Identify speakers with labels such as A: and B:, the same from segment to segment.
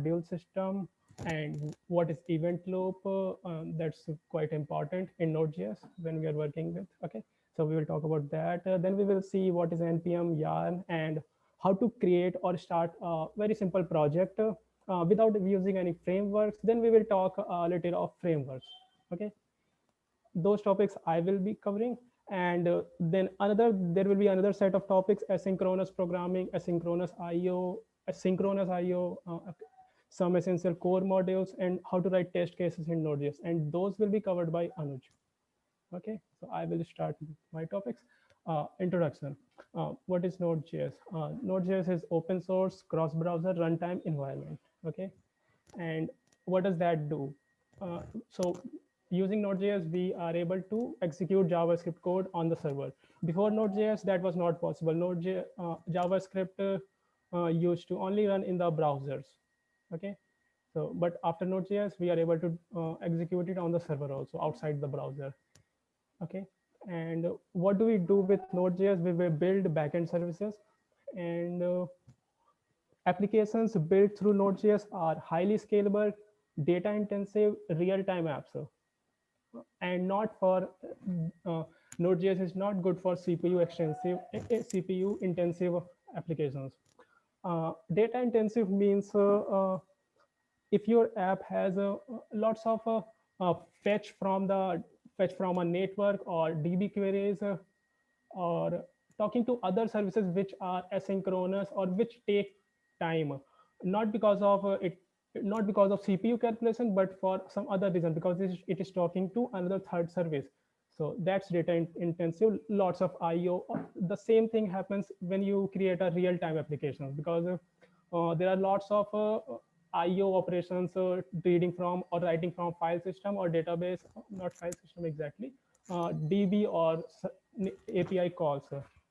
A: module system, and what is event loop. That's quite important in Node.js when we are working with. Okay, so we will talk about that. Then we will see what is npm yarn and how to create or start a very simple project without using any frameworks. Then we will talk a little of frameworks. Okay, those topics I will be covering. And then there will be another set of topics: asynchronous programming, asynchronous IO, some essential core modules, and how to write test cases in Node.js. And those will be covered by Anuj. Okay, so I will start with my topics. Introduction. What is Node.js? Node.js is open source cross-browser runtime environment. Okay, and what does that do? So using Node.js, we are able to execute JavaScript code on the server. Before Node.js, that was not possible. JavaScript used to only run in the browsers. Okay, so but after Node.js, we are able to execute it on the server also outside the browser. Okay, and what do we do with Node.js? We will build backend services, and applications built through Node.js are highly scalable, data intensive, real-time apps, and not for Node.js is not good for CPU intensive applications. Data intensive means if your app has lots of uh, fetch from the fetch from a network or DB queries, or talking to other services which are asynchronous or which take time, not because of not because of CPU calculation, but for some other reason, because it is talking to another third service. So that's data intensive, lots of IO. The same thing happens when you create a real-time application, because there are lots of IO operations, reading from or writing from file system or database, not file system exactly, DB or API calls.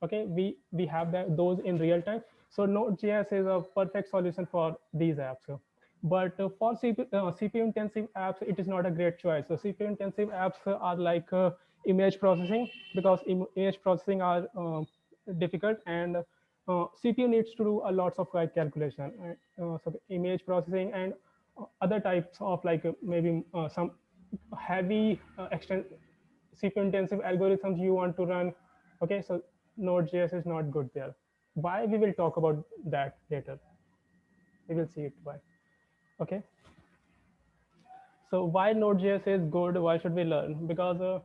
A: Okay, we have those in real time. So Node.js is a perfect solution for these apps. But for CPU intensive apps, it is not a great choice. So CPU intensive apps are like image processing, because image processing are difficult, and CPU needs to do a lots of calculation. So the image processing and other types of like maybe some heavy CPU intensive algorithms you want to run. Okay, so Node.js is not good there. Why? We will talk about that later. We will see it why. Okay, so why Node.js is good? Why should we learn? Because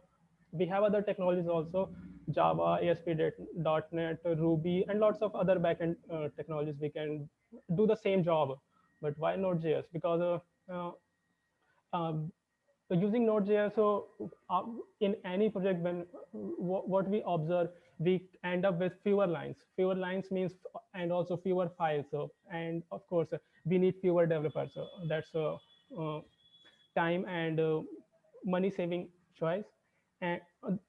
A: we have other technologies also: Java, ASP.NET, Ruby, and lots of other backend technologies. We can do the same job. But why Node.js? Because um, using Node.js, so in any project, when what we observe, we end up with fewer lines. Fewer lines means, and also fewer files. So, and of course, we need fewer developers. So that's time and money saving choice. And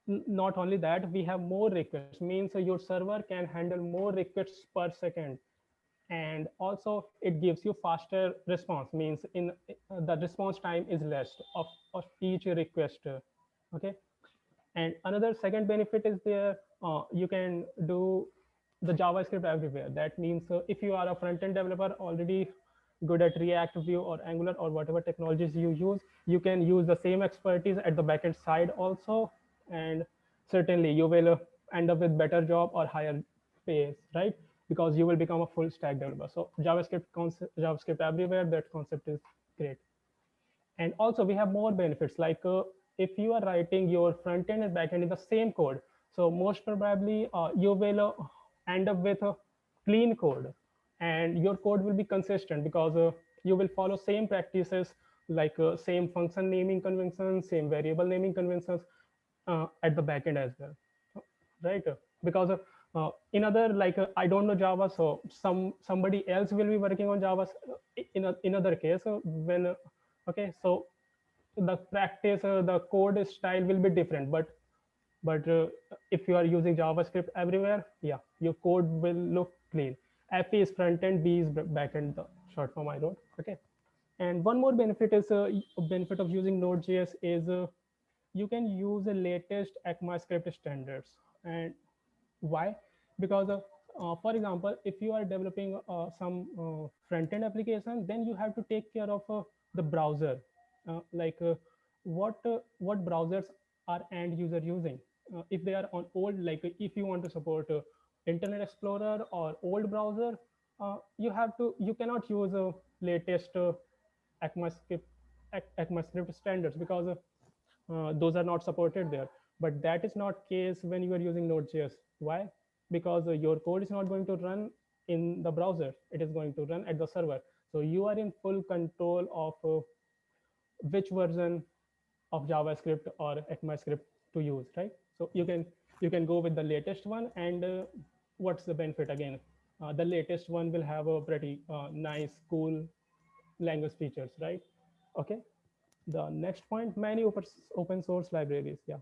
A: not only that, we have more requests, means your server can handle more requests per second. And also it gives you faster response, means in the response time is less of each request. Okay, and another second benefit is there, you can do the JavaScript everywhere. That means if you are a front-end developer already good at React, Vue, or Angular, or whatever technologies you use, you can use the same expertise at the backend side also. And certainly you will end up with better job or higher pays, right? Because you will become a full stack developer. So JavaScript everywhere, that concept is great. And also we have more benefits, like if you are writing your front end and back end in the same code, so most probably you will end up with a clean code, and your code will be consistent, because you will follow same practices, like same function naming conventions, same variable naming conventions at the back end as well, right? Because in other, like I don't know Java, so somebody else will be working on Java in other case, when okay, so the practice, the code style will be different. But if you are using JavaScript everywhere, yeah, your code will look clean. F is front end, B is back end, the short form I wrote. Okay, and one more benefit is a benefit of using Node.js is you can use the latest ECMAScript standards. And why? Because For example, if you are developing some front-end application, then you have to take care of the browser, like what browsers are end user using. If they are on old, like if you want to support Internet Explorer or old browser, you cannot use latest ECMAScript ECMAScript standards, because those are not supported there. But that is not case when you are using Node.js. Why? Because your code is not going to run in the browser, it is going to run at the server. So you are in full control of which version of JavaScript or ECMAScript to use, right? So you can go with the latest one, and what's the benefit again? The latest one will have a pretty nice, cool language features, right? Okay. The next point, many open source libraries. Yeah,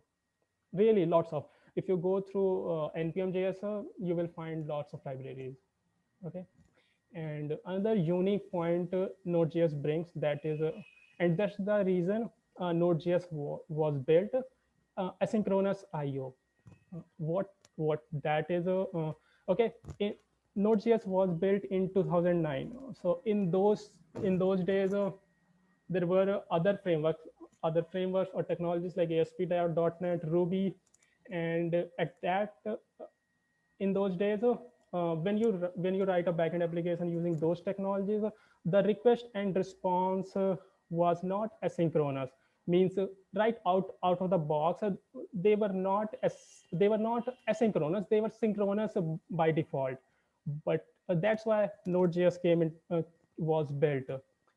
A: really lots of. If you go through npm.js, you will find lots of libraries. Okay. And another unique point Node.js brings, that is and that's the reason Node.js was built, asynchronous IO. What that is okay. Node.js was built in 2009. So in those days, there were other frameworks or technologies like ASP.NET, Ruby, and at that in those days, when you write a backend application using those technologies, the request and response was not asynchronous. Means right out of the box, they were not as they were not asynchronous. They were synchronous by default. But that's why Node.js came in was built.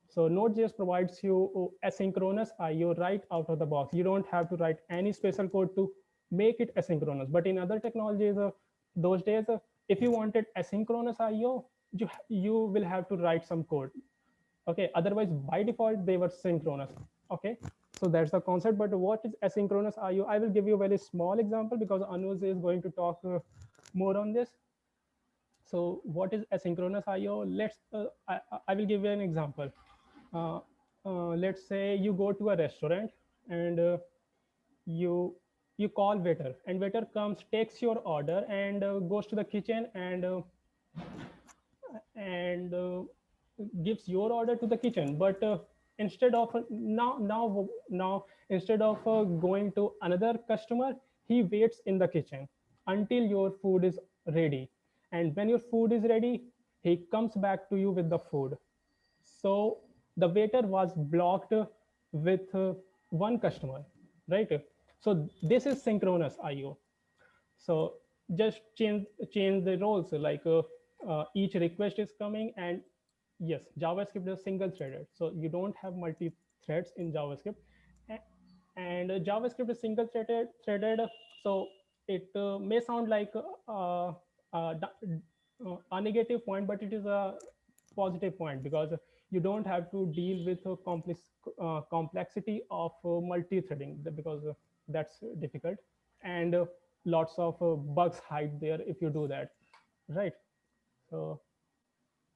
A: So Node.js provides you asynchronous IO right out of the box. You don't have to write any special code to make it asynchronous. But in other technologies, those days, if you wanted asynchronous IO, you will have to write some code. Okay. Otherwise, by default, they were synchronous. Okay. So that's the concept. But what is asynchronous IO? I will give you a very small example because Anuj is going to talk more on this. So what is asynchronous IO? I will give you an example. Uh, let's say you go to a restaurant, and you you call waiter, and waiter comes, takes your order, and goes to the kitchen, and gives your order to the kitchen. But instead of now instead of going to another customer, he waits in the kitchen until your food is ready. And when your food is ready, he comes back to you with the food. So the waiter was blocked with one customer, right? So this is synchronous IO. So just change the roles, like each request is coming, and yes, JavaScript is single threaded, so you don't have multi threads in JavaScript. And JavaScript is single threaded. So it may sound like a negative point, but it is a positive point, because you don't have to deal with complexity of multi-threading, because that's difficult. And lots of bugs hide there if you do that, right? So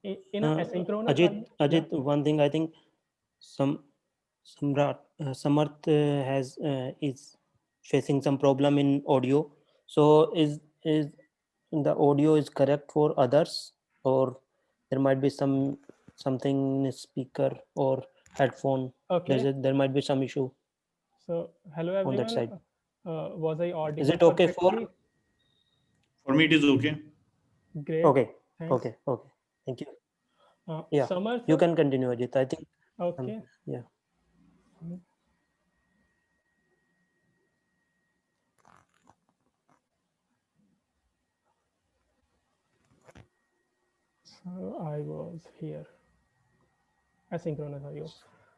A: in a asynchronous yeah.
B: Ajit, one thing I think some Samrat, Samarth has is facing some problem in audio. So is the audio is correct for others, or there might be something in speaker or headphone?
A: Okay.
B: There might be some issue
A: So hello
B: on that
A: everyone.
B: side.
A: Was I
B: Is
A: audible
B: it okay for?
A: perfectly?
C: For me, it is okay.
A: Great.
B: Okay,
A: Thanks.
B: okay. Thank you. Yeah,
A: Summer,
B: you
A: sir?
B: can continue, Ajit. I think
A: Okay.
B: yeah.
A: So I was here. Asynchronous IO.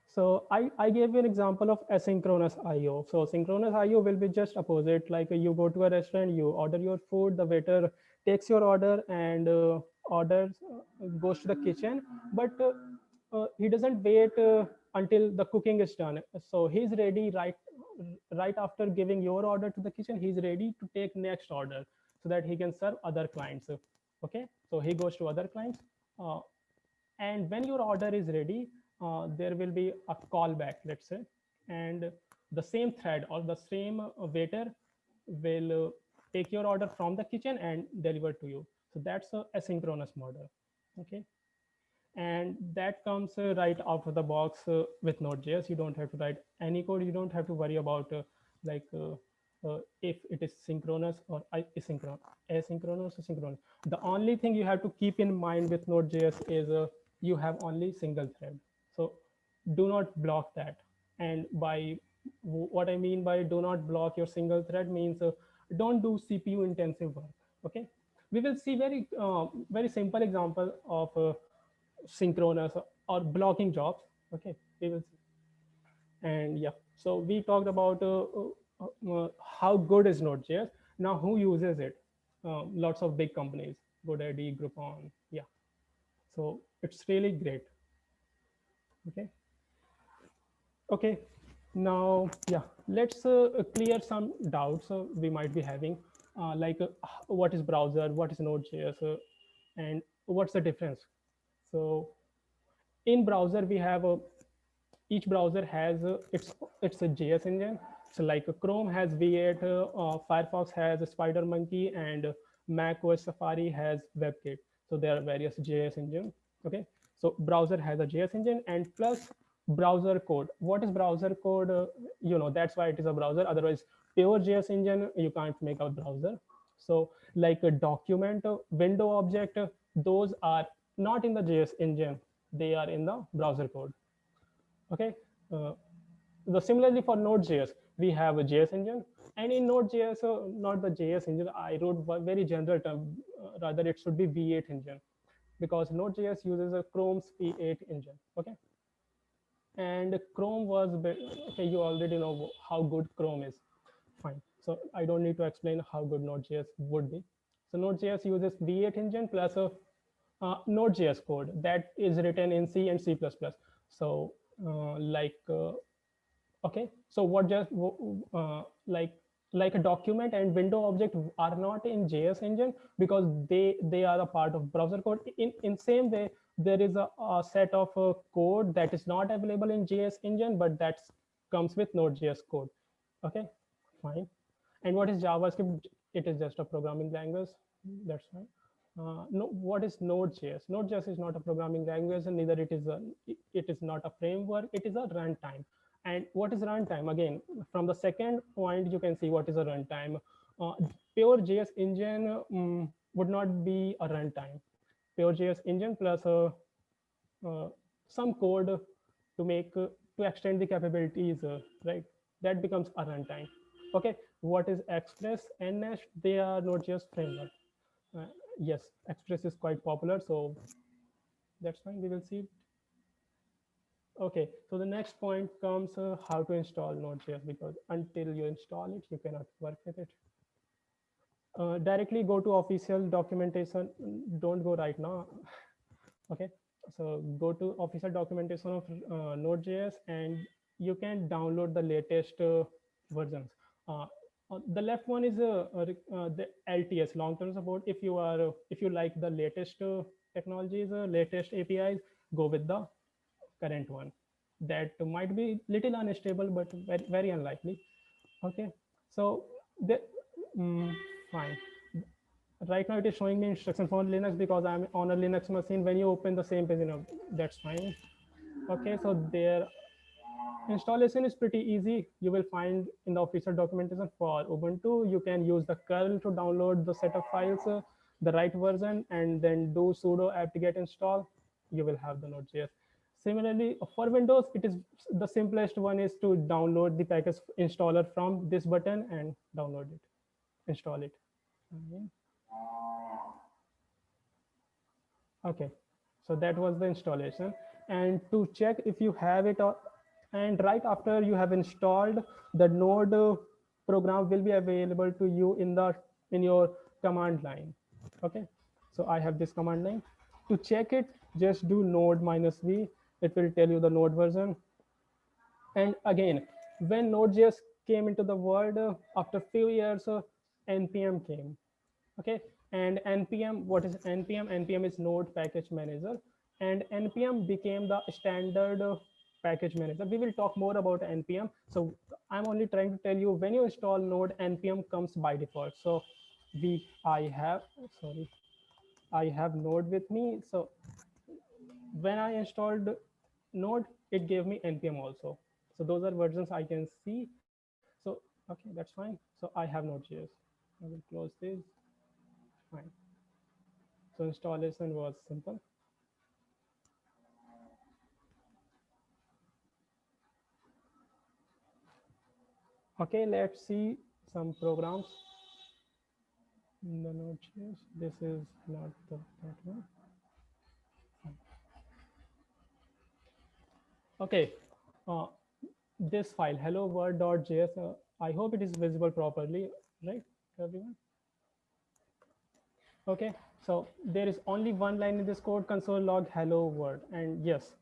A: So I gave you an example of asynchronous IO. So synchronous IO will be just opposite. Like you go to a restaurant, you order your food, the waiter takes your order and orders goes to the kitchen, but he doesn't wait until the cooking is done. So he's ready right after giving your order to the kitchen. He's ready to take next order so that he can serve other clients. Okay, so he goes to other clients. And when your order is ready, there will be a callback, let's say, and the same thread or the same waiter will take your order from the kitchen and deliver to you. So So that's a asynchronous model. Okay, and that comes right out of the box with Node.js. You don't have to write any code. You don't have to worry about like if it is synchronous or asynchronous or synchronous. The only thing you have to keep in mind with Node.js is you have only single thread. So do not block that. And by what I mean by do not block your single thread means don't do CPU intensive work. Okay, we will see very simple example of synchronous or blocking jobs. Okay, we will see. And yeah, so we talked about how good is Node.js. Now who uses it? Lots of big companies, GoDaddy, Groupon. Yeah, so it's really great. Okay, okay, now yeah, let's clear some doubts we might be having, like what is browser, what is Node.js, and what's the difference. So in browser we have a each browser has its a JS engine. So like Chrome has V8, Firefox has a SpiderMonkey, and Mac OS Safari has WebKit. So there are various JS engine. Okay, so browser has a JS engine and plus browser code. What is browser code? That's why it is a browser. Otherwise, pure JS engine you can't make a browser. So like a document, window object, those are not in the JS engine. They are in the browser code. Okay, uh, the similarly for Node.js, we have a JS engine, and in Node.js, not the JS engine, I wrote a very general term, rather it should be V8 engine, because Node.js uses a Chrome's V8 engine. Okay, and Chrome was okay, you already know how good Chrome is. Fine, so I don't need to explain how good Node.js would be. So Node.js uses V8 engine plus a Node.js code that is written in C and C++. So okay, so what just like a document and window object are not in JS engine because they are a part of browser code. In same way, there is a set of code that is not available in JS engine, but that comes with Node.js code. Okay, fine. And what is JavaScript? It is just a programming language. That's fine. No, what is Node.js? Node.js is not a programming language, and neither it is not a framework. It is a runtime. And what is runtime? Again, from the second point, you can see what is a runtime. Pure JS engine would not be a runtime. Pure JS engine plus some code to make to extend the capabilities, right? That becomes a runtime. Okay, what is Express and Nest? They are Node.js framework. Uh, yes, Express is quite popular, so that's fine. We will see. Okay, so the next point comes how to install Node.js, because until you install it, you cannot work with it. Directly go to official documentation. Don't go right now. Okay, so go to official documentation of Node.js, and you can download the latest versions. The left one is the LTS, long-term support. If you like the latest technologies, latest APIs, go with the current one. That might be little unstable, but very unlikely. Okay, so the fine. Right now it is showing me instruction for Linux because I'm on a Linux machine. When you open the same page, that's fine. Okay, so their installation is pretty easy. You will find in the official documentation for Ubuntu, you can use the curl to download the set of files, the right version, and then do sudo apt-get install. You will have the Node.js. Similarly, for Windows, it is the simplest one is to download the package installer from this button and download it, install it. Okay, so that was the installation. And to check if you have it, and right after you have installed, the Node program will be available to you in your command line. Okay, so I have this command line. To check it, just do node -v. It will tell you the Node version. And again, when Node.js came into the world, after few years, npm came. Okay, and npm, what is npm? Npm is Node Package Manager, and npm became the standard package manager. We will talk more about npm. So I'm only trying to tell you, when you install Node, npm comes by default. So I have, sorry, I have Node with me. So when I installed Node, it gave me npm also. So those are versions I can see. So okay, that's fine. So I have Node.js. I will close this. Fine. So installation was simple. Okay, let's see some programs in the Node.js. This is not that one. Okay, uh, this file hello world.js. I hope it is visible properly, right, everyone? Okay, so there is only one line in this code, console log hello world, and yes,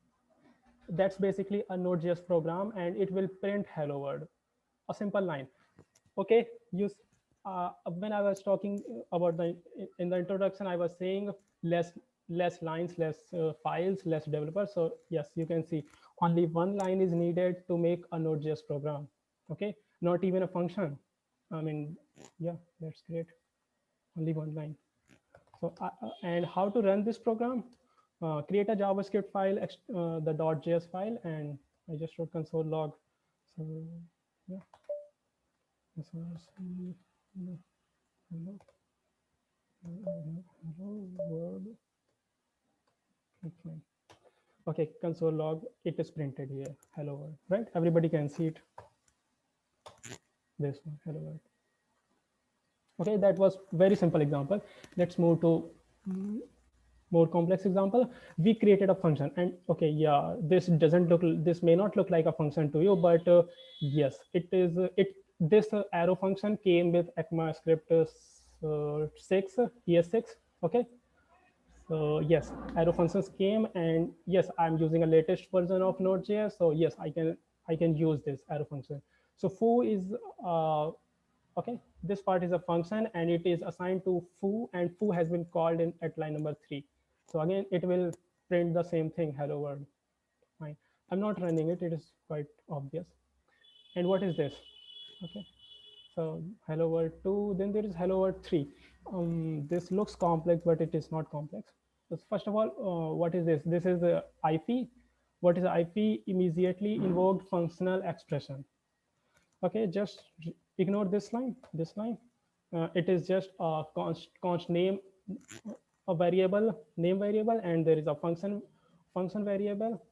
A: that's basically a Node.js program, and it will print hello world, a simple line. Okay, when I was talking about the in the introduction, I was saying less lines, less files, less developers. So yes, you can see only one line is needed to make a Node.js program. Okay, not even a function. I mean, yeah, that's great. Only one line. So and how to run this program? Create a JavaScript file, the .js file, and I just wrote console log. So yeah, this was hello, hello, hello world. Okay. Okay, console log. It is printed here. Hello world, right? Everybody can see it. This one, hello world. Okay, that was very simple example. Let's move to more complex example. We created a function, and okay, yeah, this may not look like a function to you, but yes, it is. This arrow function came with ECMAScript 6 ES6. Okay, so yes, arrow functions came, and yes, I'm using a latest version of Node.js. So yes, I can use this arrow function. So foo is okay. This part is a function, and it is assigned to foo, and foo has been called in at line number 3. So again, it will print the same thing, hello world. Fine. I'm not running it. It is quite obvious. And what is this? Okay. So hello world 2, then there is hello world 3. This looks complex, but it is not complex. So first of all, what is this? This is IP. What is IP? Immediately invoked functional expression. Okay, just ignore this line. It is just a const name, a variable, name variable, and there is a function variable.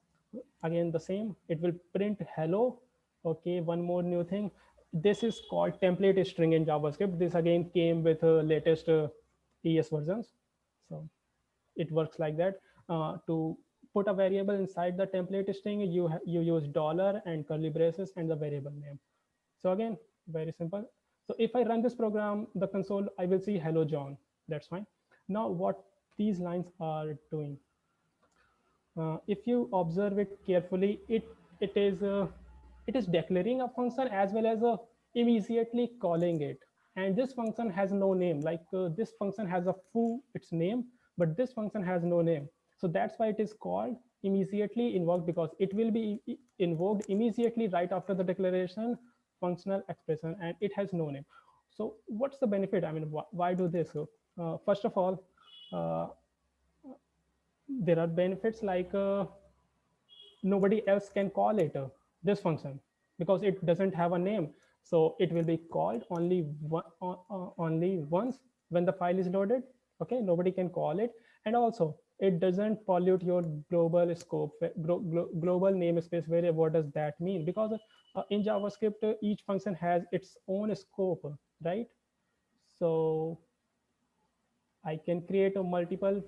A: Again, the same. It will print hello. Okay, one more new thing. This is called template string in JavaScript. This again came with latest ES versions. So it works like that. To put a variable inside the template string, you use dollar and curly braces and the variable name. So again, very simple. So if I run this program, the console, I will see hello John. That's fine. Now what these lines are doing, if you observe it carefully, it is declaring a function as well as immediately calling it. And this function has no name. Like this function has a foo, its name, but this function has no name. So that's why it is called immediately invoked, because it will be invoked immediately right after the declaration functional expression, and it has no name. So what's the benefit? I mean, why do this? First of all, uh, there are benefits like nobody else can call it this function because it doesn't have a name. So it will be called only once when the file is loaded. Okay, nobody can call it, and also it doesn't pollute your global scope, global namespace variable. What does that mean? Because in JavaScript, each function has its own scope, right? So I can create a multiple.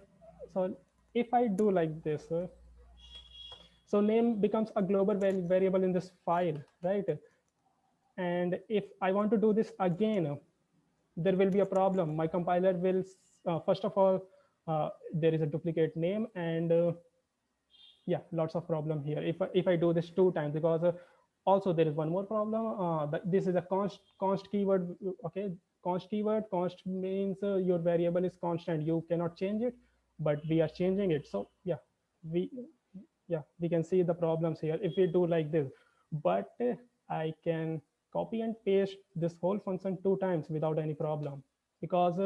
A: So if I do like this, so name becomes a global variable in this file, right? And if I want to do this again, there will be a problem. My compiler will, first of all, there is a duplicate name, and yeah, lots of problem here. If I do this 2 times, because also there is one more problem. This is a const keyword. Okay, const keyword. Const means your variable is constant. You cannot change it, but we are changing it. So we we can see the problems here if we do like this. But I can copy and paste this whole function 2 times without any problem, because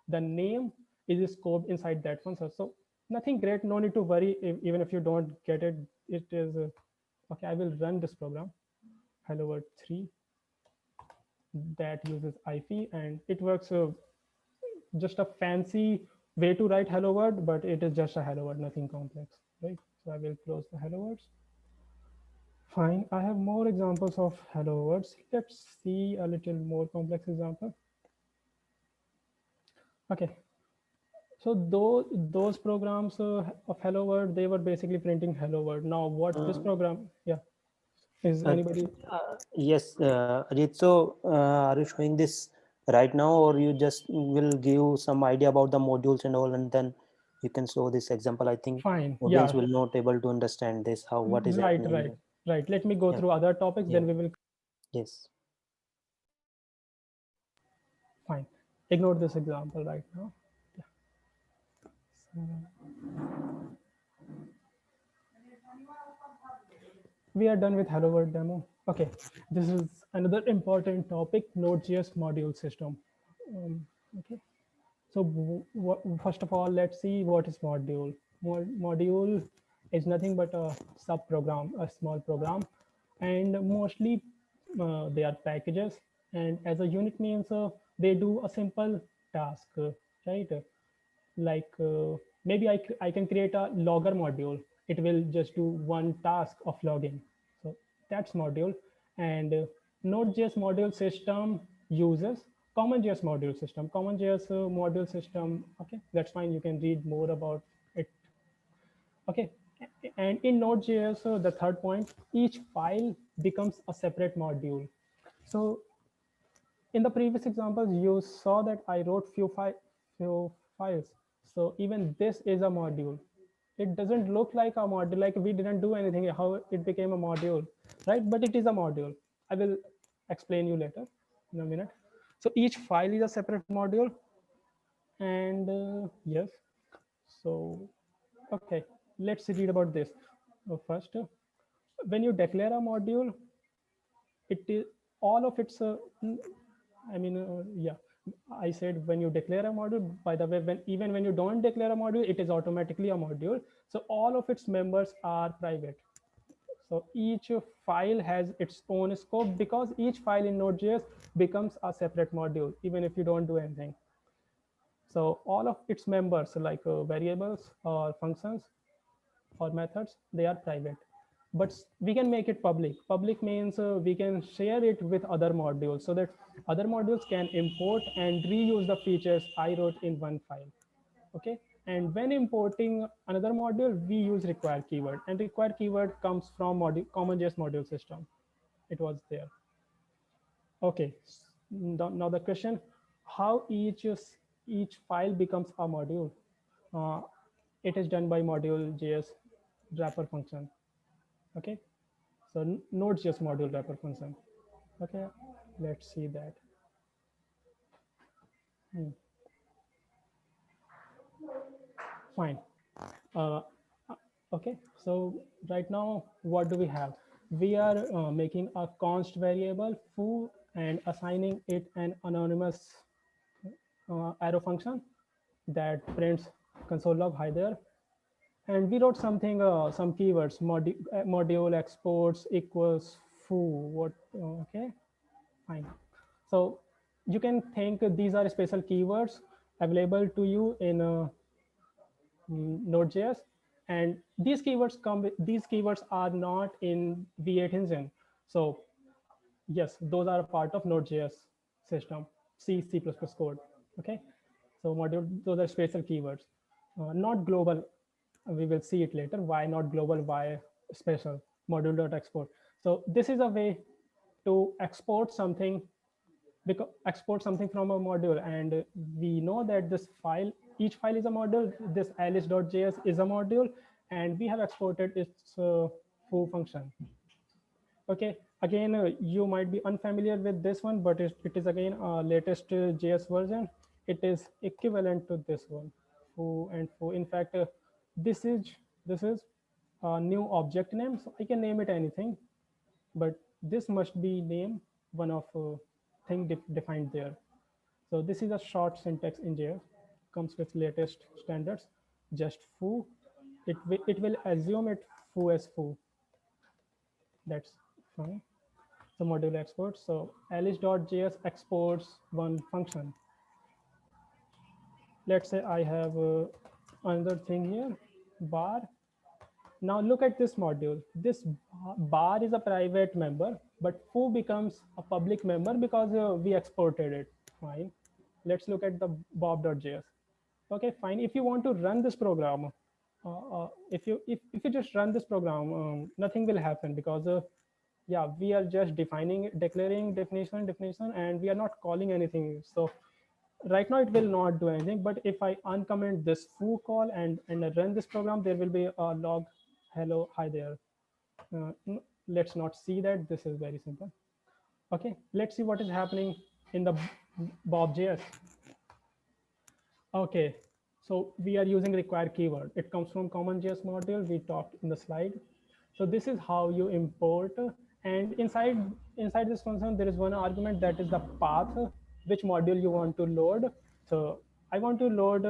A: the name is scoped inside that function. So nothing great, no need to worry even if you don't get it. It is okay. I will run this program, hello world 3, that uses IFE, and it works just a fancy way to write hello world, but it is just a hello world, nothing complex, right? So I will close the hello words. Fine, I have more examples of hello words. Let's see a little more complex example. Okay, so those programs of hello world, they were basically printing hello world. Now what this program, yeah, is
B: Uh,
A: anybody?
B: yes, Ajit. So, are you showing this right now, or you just will give some idea about the modules and all, and then you can show this example? I think
A: Fine,
B: audience
A: yeah,
B: will not able to understand this, how what is
A: right,
B: happening
A: right,
B: here.
A: right. Let me go
B: Yeah,
A: through other topics,
B: yeah,
A: then we will.
B: yes.
A: Fine, ignore this example right now. Yeah. So, we are done with hello world demo. Okay, this is another important topic, Node.js module system. Okay, so first of all, let's see what is module. Module is nothing but a sub program, a small program, and mostly they are packages, and as a unit means they do a simple task, right? Like maybe I can create a logger module. It will just do one task of logging. So that's module. And Node.js module system uses CommonJS module system. CommonJS module system, okay, that's fine. You can read more about it. Okay, and in Node.js, the third point, each file becomes a separate module. So in the previous examples, you saw that I wrote few files. So even this is a module. It doesn't look like a module, like we didn't do anything, how it became a module, right? But it is a module. I will explain you later in a minute. So each file is a separate module. And yes, so, okay, let's read about this. First, when you declare a module, it is all of its I mean, yeah, I said when you declare a module, by the way, even when you don't declare a module, it is automatically a module. So all of its members are private. So each file has its own scope because each file in Node.js becomes a separate module, even if you don't do anything. So all of its members, like variables or functions or methods, they are private. But we can make it public. Public means we can share it with other modules so that other modules can import and reuse the features I wrote in one file. Okay. And when importing another module, we use require keyword, and require keyword comes from CommonJS module system. It was there. Okay. Now the question, how each file becomes a module? Uh, it is done by module.js wrapper function. Okay, so Node.js module wrapper function. Okay, let's see that. Fine. Uh, okay, so right now, what do we have? We are making a const variable foo and assigning it an anonymous arrow function that prints console log hi there. And we wrote something, some keywords, module exports equals foo. What? Okay, fine. So you can think these are special keywords available to you in Node.js, and these keywords are not in V8 engine. So yes, those are a part of Node.js system, C++ code. Okay, so module, those are special keywords, not global. We will see it later. Why not global? Why special? Module.export. So this is a way to export something, because export something from a module, and we know that this file, each file is a module. This alice.js is a module, and we have exported its foo function. Okay, again, you might be unfamiliar with this one, but it is again latest JS version. It is equivalent to this one, foo and foo. In fact, this is a new object name, so I can name it anything, but this must be name one of thing defined there. So this is a short syntax in JS. comes with latest standards. Just foo. It will assume it foo as foo. That's fine. So module export. So alice.js exports one function. Let's say I have another thing here, bar. Now look at this module. This bar is a private member, but foo becomes a public member because we exported it. Fine. Let's look at the bob.js. Okay, fine. If you want to run this program, if you just run this program, nothing will happen because yeah, we are just declaring definition, and we are not calling anything. So right now it will not do anything. But if I uncomment this foo call and I run this program, there will be a log, hello, hi there. Let's not see that. This is very simple. Okay, let's see what is happening in the bob.js. Okay, so we are using require keyword. It comes from CommonJS module we talked in the slide. So this is how you import, and inside this function there is one argument, that is the path, which module you want to load. So I want to load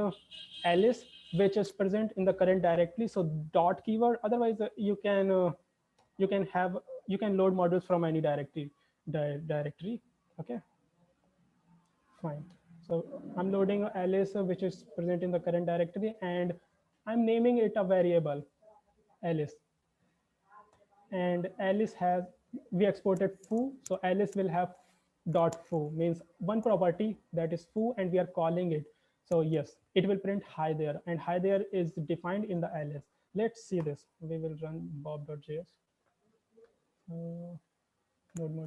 A: Alice, which is present in the current directory. So dot keyword. Otherwise, you can have you can load modules from any directory. Okay, fine. So I'm loading Alice, which is present in the current directory, and I'm naming it a variable Alice. And Alice has, we exported foo, so Alice will have dot foo, means one property that is foo, and we are calling it. So yes, it will print hi there, and hi there is defined in the Alice. Let's see this. We will run bob.js. Node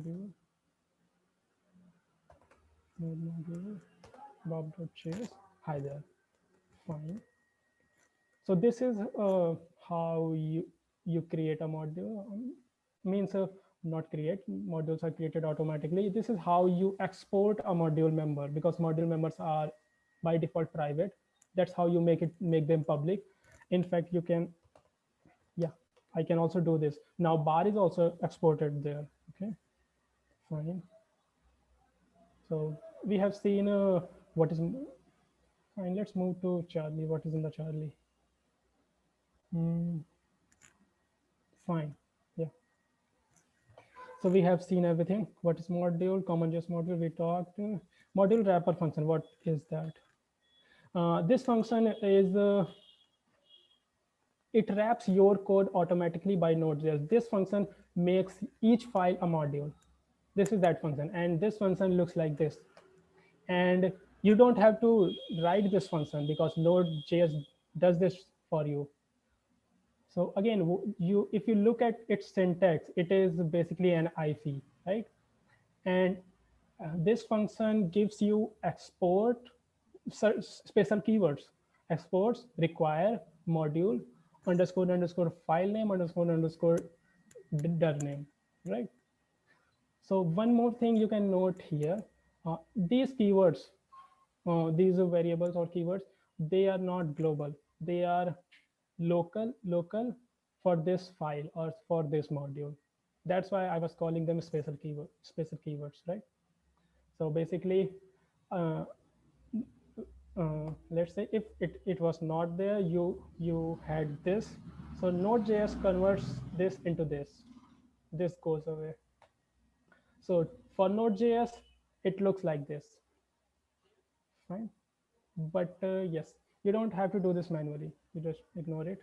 A: module, bob.js, hi there. Fine. So this is how you create a module. Means not create, modules are created automatically. This is how you export a module member, because module members are by default private. That's how you make them public. In fact, you can, yeah, I can also do this. Now bar is also exported there. Okay, fine. So we have seen what is fine. Let's move to Charlie. What is in the Charlie? Fine. Yeah. So we have seen everything. What is module? CommonJS module. We talked. Module wrapper function. What is that? This function is it wraps your code automatically by Node.js. This function makes each file a module. This is that function, and this function looks like this. And you don't have to write this function because Node.js does this for you. So again, if you look at its syntax, it is basically an IC, right? And this function gives you export special keywords. Exports require module __ file name __ dir name, right? So one more thing you can note here, these keywords, these are variables or keywords, they are not global. They are local for this file or for this module. That's why I was calling them special keywords, right? So basically, let's say if it was not there, you had this. So Node.js converts this into this. This goes away. So for Node.js, it looks like this. Fine. But yes, you don't have to do this manually. You just ignore it.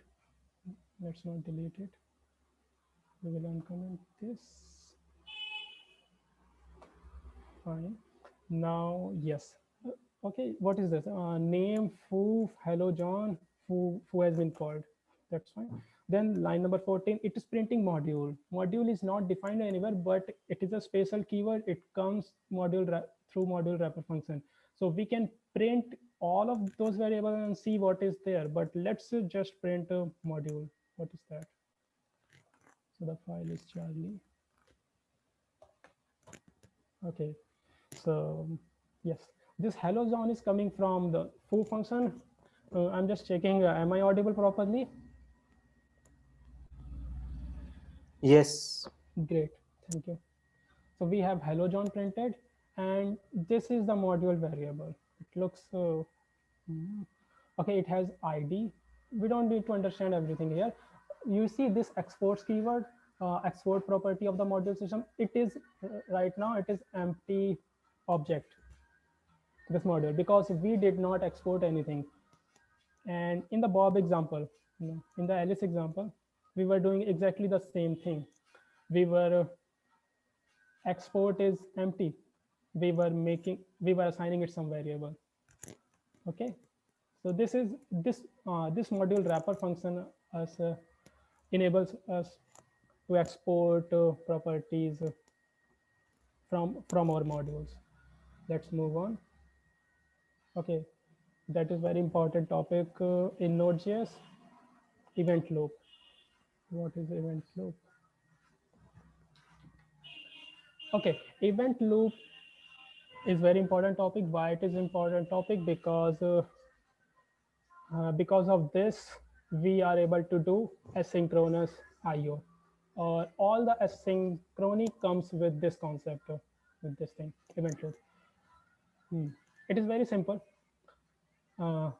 A: Let's not delete it. We will uncomment this. Fine. Now, yes. Okay, what is this? Name foo, hello John, foo has been called. That's fine. Then line number 14, it is printing module. Module is not defined anywhere, but it is a special keyword. It comes through module wrapper function. So we can print all of those variables and see what is there. But let's just print a module. What is that? So the file is Charlie. Okay, so yes, this hello John is coming from the foo function. I'm just checking, am I audible properly?
B: Yes.
A: Great, thank you. So we have hello John printed, and this is the module variable. It looks Okay, it has ID. We don't need to understand everything here. You see this exports keyword, export property of the module system. It is right now it is empty object, this module, because we did not export anything. And in the Bob example, in the Alice example, we were doing exactly the same thing. We were export is empty. We were assigning it some variable. Okay, so this module wrapper function us enables us to export properties from our modules. Let's move on. Okay, that is very important topic in Node.js. Event loop. What is event loop? Okay, event loop is very important topic. Why it is important topic? Because of this, we are able to do asynchronous IO, or all the asynchrony comes with this concept, with this thing, event loop. It is very simple. Uh,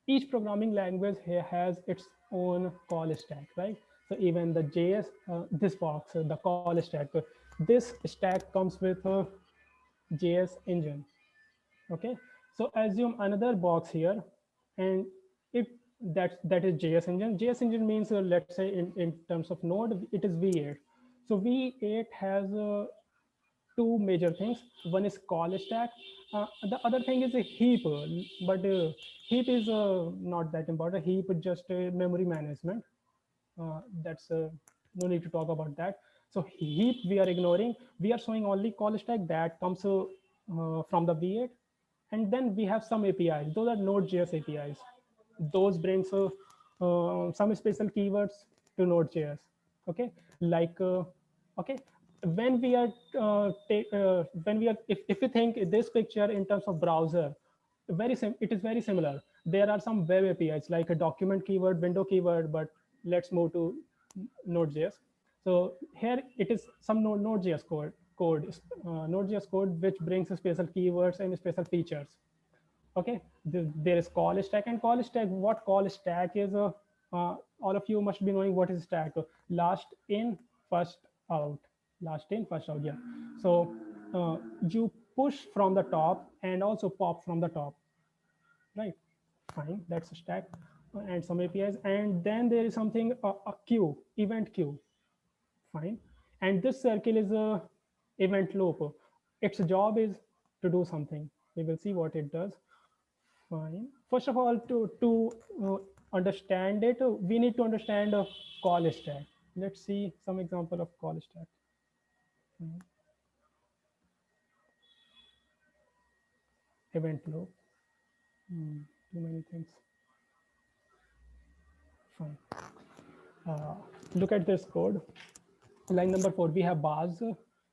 A: each programming language here has its own call stack, right? So even the JS, this box, the call stack, this stack comes with a JS engine. Okay, so assume another box here, and it that is JS engine. JS engine means let's say in terms of Node, it is V8. So V8 has two major things. One is call stack. The other thing is a heap, but heap is not that important. Heap is just memory management. That's no need to talk about that. So heap we are ignoring. We are showing only call stack that comes from the V8, and then we have some APIs. Those are Node.js APIs. Those brings some special keywords to Node.js. Okay, like okay, when we are if you think this picture in terms of browser, it is very similar. There are some web APIs like a document keyword, window keyword, but let's move to Node.js. So here it is some Node.js Node.js code which brings special keywords and special features. Okay, there is call stack, and call stack, what call stack is, all of you must be knowing what is stack. Last in, first out. Last in, first out. Yeah. So you push from the top and also pop from the top, right? Fine, that's a stack and some APIs. And then there is something, a queue, event queue. Fine. And this circle is a event loop. Its job is to do something. We will see what it does. Fine. First of all, to understand it, we need to understand a call stack. Let's see some example of call stack. Event loop. Too many things. Fine. Look at this code. Line number 4, we have bars.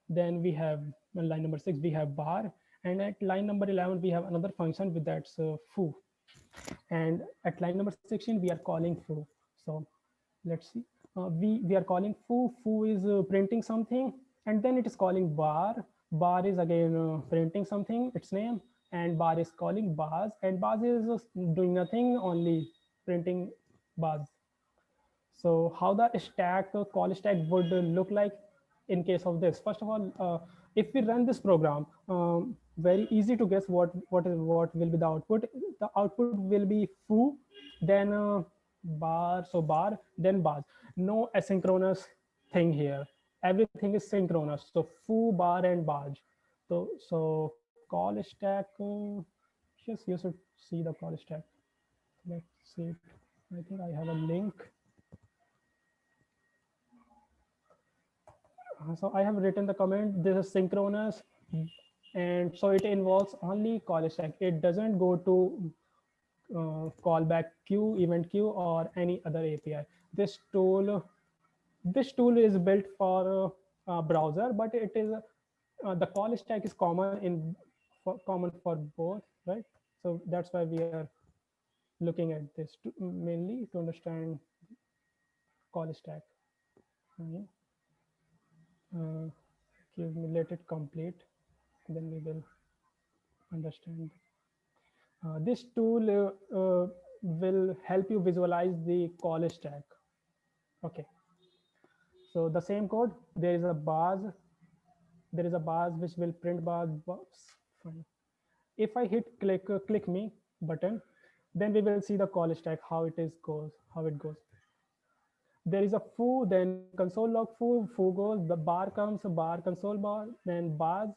A: Then we have line number 6, we have bar. And at line number 11, we have another function with that's foo. And at line number 16, we are calling foo. So let's see. We are calling foo. Foo is printing something, and then it is calling bar. Bar is again printing something, its name, and bar is calling bars, and bars is doing nothing, only printing bars. So how the stack, call stack would look like in case of this? First of all, if we run this program, very easy to guess what will be the output. The output will be foo, then bar, so bar, then bars. No asynchronous thing here. Everything is synchronous. So foo, bar, and bars. So call stack. Yes, you should see the call stack. Let's see it. I think I have a link. So I have written the comment, this is synchronous, and so it involves only call stack. It doesn't go to callback queue, event queue, or any other API. This tool is built for browser, but it is the call stack is common for both, right? So that's why we are looking at this mainly to understand call stack. Okay. Give me, let it complete, then we will understand. This tool will help you visualize the call stack. Okay. So the same code, there is a bars, which will print bars. Fine. If I hit click me button, then we will see the call stack, how it goes. There is a foo, then console log foo goes, the bar comes, bar console bar, then bars,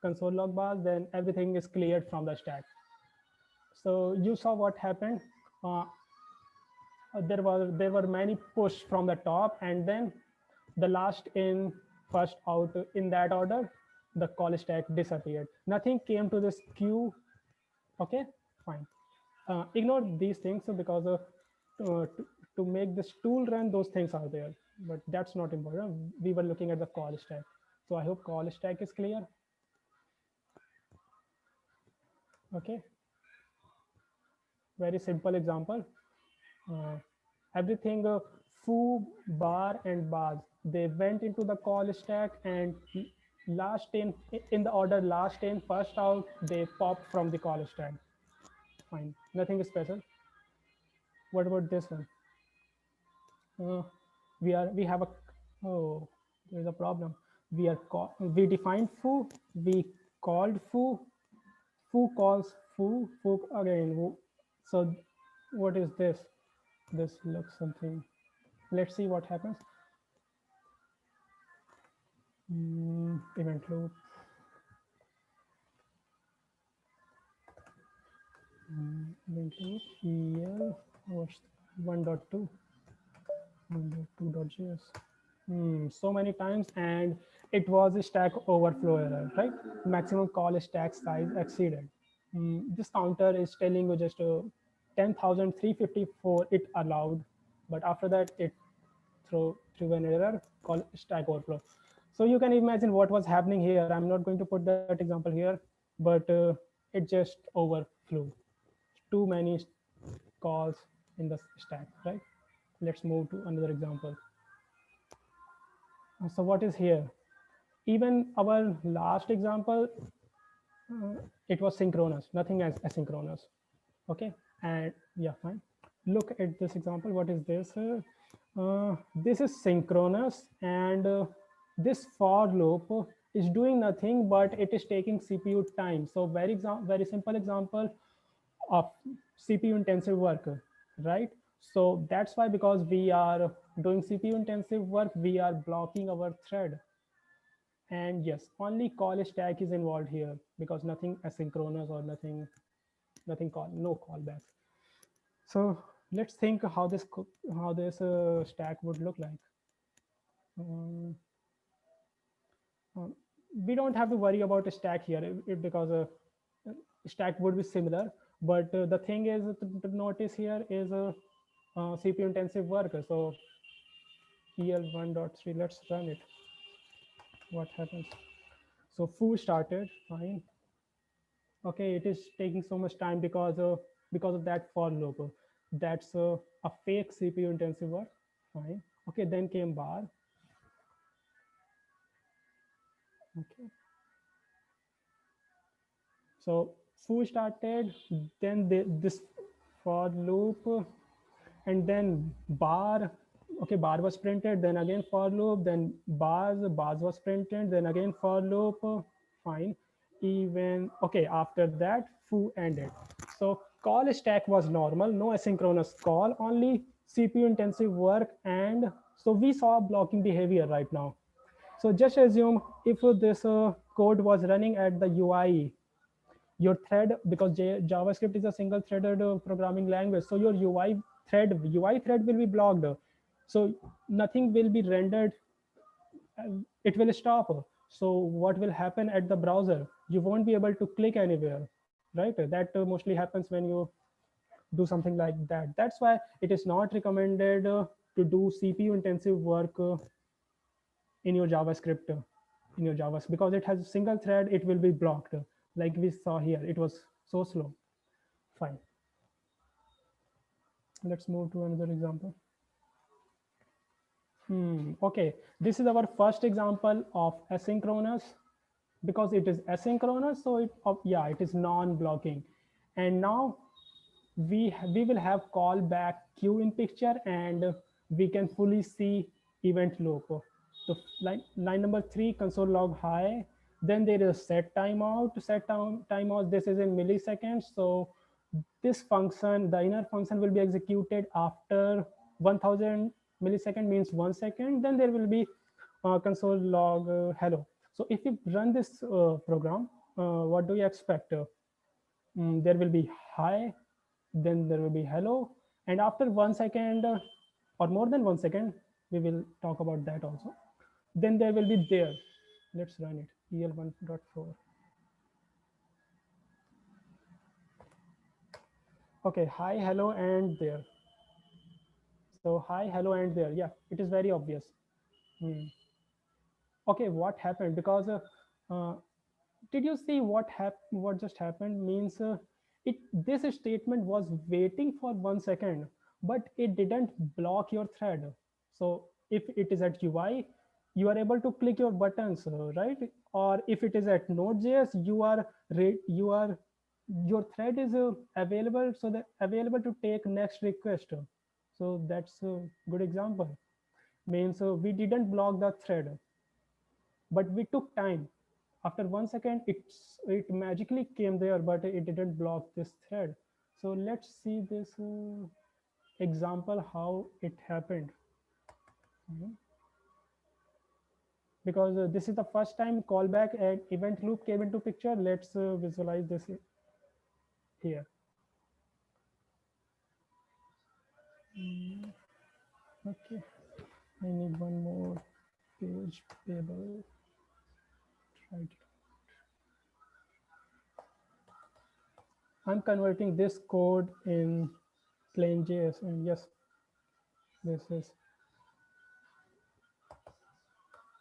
A: console log bars, then everything is cleared from the stack. So you saw what happened. There were many push from the top, and then the last in first out in that order, the call stack disappeared. Nothing came to this queue. Okay, fine. Ignore these things because to make this tool run, those things are there, but that's not important. We were looking at the call stack. So I hope call stack is clear. Okay. Very simple example. Everything foo, bar, and bars, they went into the call stack, and last in the order last in first out, they popped from the call stack. Fine, nothing special. What about this one? We have a, oh, there's a problem. We defined foo, we called foo, foo calls foo again. So what is this? This looks something. Let's see what happens. Event loop. Event loop. EL. What's 1.2? 1.2.js. So many times, and it was a Stack Overflow error, right? Maximum call stack size exceeded. This counter is telling you just 10,354 it allowed, but after that it threw an error called Stack Overflow. So you can imagine what was happening here. I'm not going to put that example here, but it just overflew. Too many calls in the stack, right? Let's move to another example. So what is here? Even our last example, it was synchronous, nothing as asynchronous. Okay, and yeah, fine. Look at this example. What is this? This is synchronous, and this for loop is doing nothing, but it is taking CPU time. So very simple example of CPU intensive work, right? So that's why, because we are doing CPU intensive work, we are blocking our thread. And yes, only call stack is involved here, because nothing asynchronous or nothing call, no callbacks. So let's think how this stack would look like. We don't have to worry about a stack here because a stack would be similar. But the thing is to notice here is a CPU intensive work. So EL1.3, let's run it. What happens? So foo started, fine. Okay, it is taking so much time because of that for loop. That's a fake CPU intensive work, fine. Okay, then came bar. Okay. So foo started, then this for loop, and then bar. Okay, bar was printed, then again for loop, then bars was printed, then again for loop, fine. Even, okay, after that foo ended. So call stack was normal, no asynchronous call, only CPU intensive work. And so we saw blocking behavior right now. So just assume if this code was running at the UI, your thread, because JavaScript is a single threaded programming language, so your UI thread will be blocked. So nothing will be rendered, it will stop. So what will happen at the browser? You won't be able to click anywhere, right? That mostly happens when you do something like that. That's why it is not recommended to do CPU intensive work in your JavaScript, because it has a single thread, it will be blocked. Like we saw here, it was so slow. Fine. Let's move to another example. Okay, this is our first example of asynchronous. Because it is asynchronous, so it is non-blocking. And now we will have callback queue in picture, and we can fully see event loop. So line number 3, console log high. Then there is set timeout. Timeout. This is in milliseconds. So this function, the inner function, will be executed after 1000 millisecond, means 1 second. Then there will be console log hello. So if you run this program, what do you expect? There will be hi, then there will be hello, and after 1 second or more than 1 second, we will talk about that also. Then there will be there. Let's run it. EL1.4. Okay, hi, hello, and there. So hi, hello, and there. Yeah, it is very obvious. Okay, what happened? Because did you see what just happened? Means this statement was waiting for 1 second, but it didn't block your thread. So if it is at UI, you are able to click your buttons, right? Or if it is at Node.js, your thread is available, so that available to take next request. So that's a good example. Means we didn't block the thread, but we took time. After 1 second, it magically came there, but it didn't block this thread. So let's see this example, how it happened. Because this is the first time callback and event loop came into picture. Let's visualize this here. Okay, I need one more page table. Right. I'm converting this code in plain.js, and yes,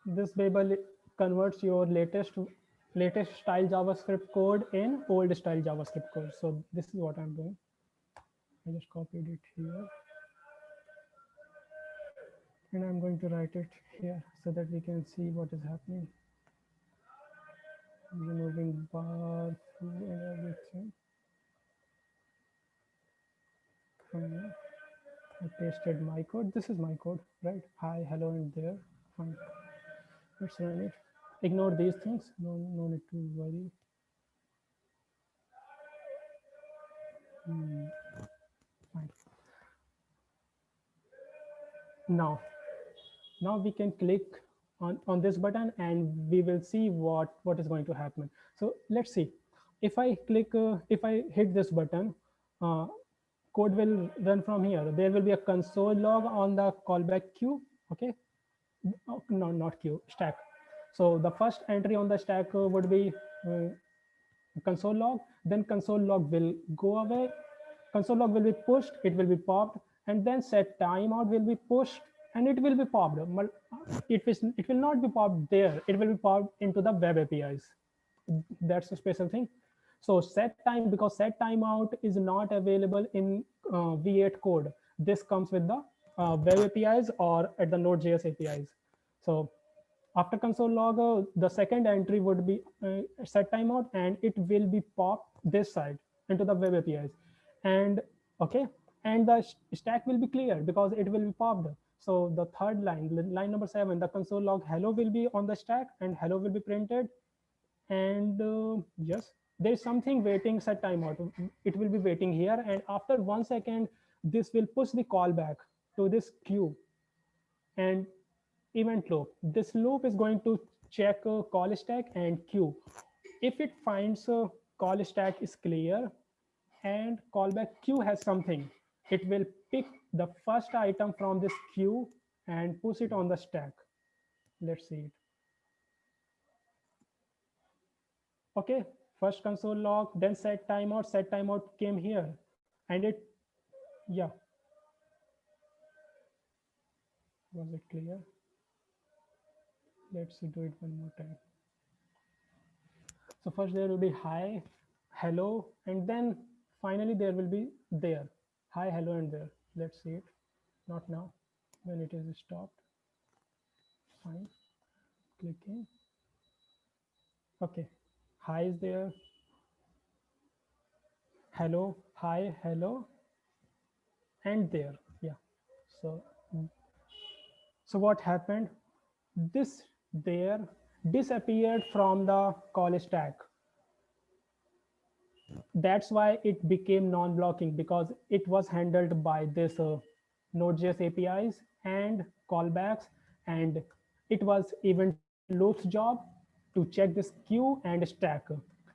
A: this Babel converts your latest style JavaScript code in old style JavaScript code. So this is what I'm doing. I just copied it here, and I'm going to write it here so that we can see what is happening. I'm removing bar and everything from here. I pasted my code. This is my code, right? Hi, hello, and there. Fine. Let's run it. Ignore these things. No need to worry. Fine. Now we can click on this button, and we will see what is going to happen. So let's see. If I click, if I hit this button, code will run from here. There will be a console log on the callback queue. Okay. Oh, no, not queue, stack. So the first entry on the stack would be console log. Then console log will go away. Console log will be pushed, it will be popped, and then set timeout will be pushed, and it will be popped. It will not be popped there. It will be popped into the web APIs. That's a special thing. So set time, because set timeout is not available in V8 code. This comes with the web APIs or at the Node.js APIs. So after console log, the second entry would be set timeout, and it will be popped this side into the web APIs. And okay, and the stack will be clear because it will be popped. So the third line number 7, the console log hello will be on the stack, and hello will be printed. And yes, there's something waiting, set timeout. It will be waiting here, and after 1 second, this will push the callback to this queue and event loop. This loop is going to check call stack and queue. If it finds call stack is clear and callback queue has something, it will pick the first item from this queue and push it on the stack. Let's see it. Okay, first console log, then set timeout. Set timeout came here, and it, yeah. Was it clear? Let's do it one more time. So first there will be hi, hello, and then finally there will be there. Hi, hello, and there. Let's see it. Not now, when it is stopped. Fine. Clicking. Okay. Hi is there. hello, hi, hello, and there. Yeah. So, so what happened? This there disappeared from the call stack. That's why it became non-blocking, because it was handled by this Node.js APIs and callbacks, and it was event loop's job to check this queue and stack.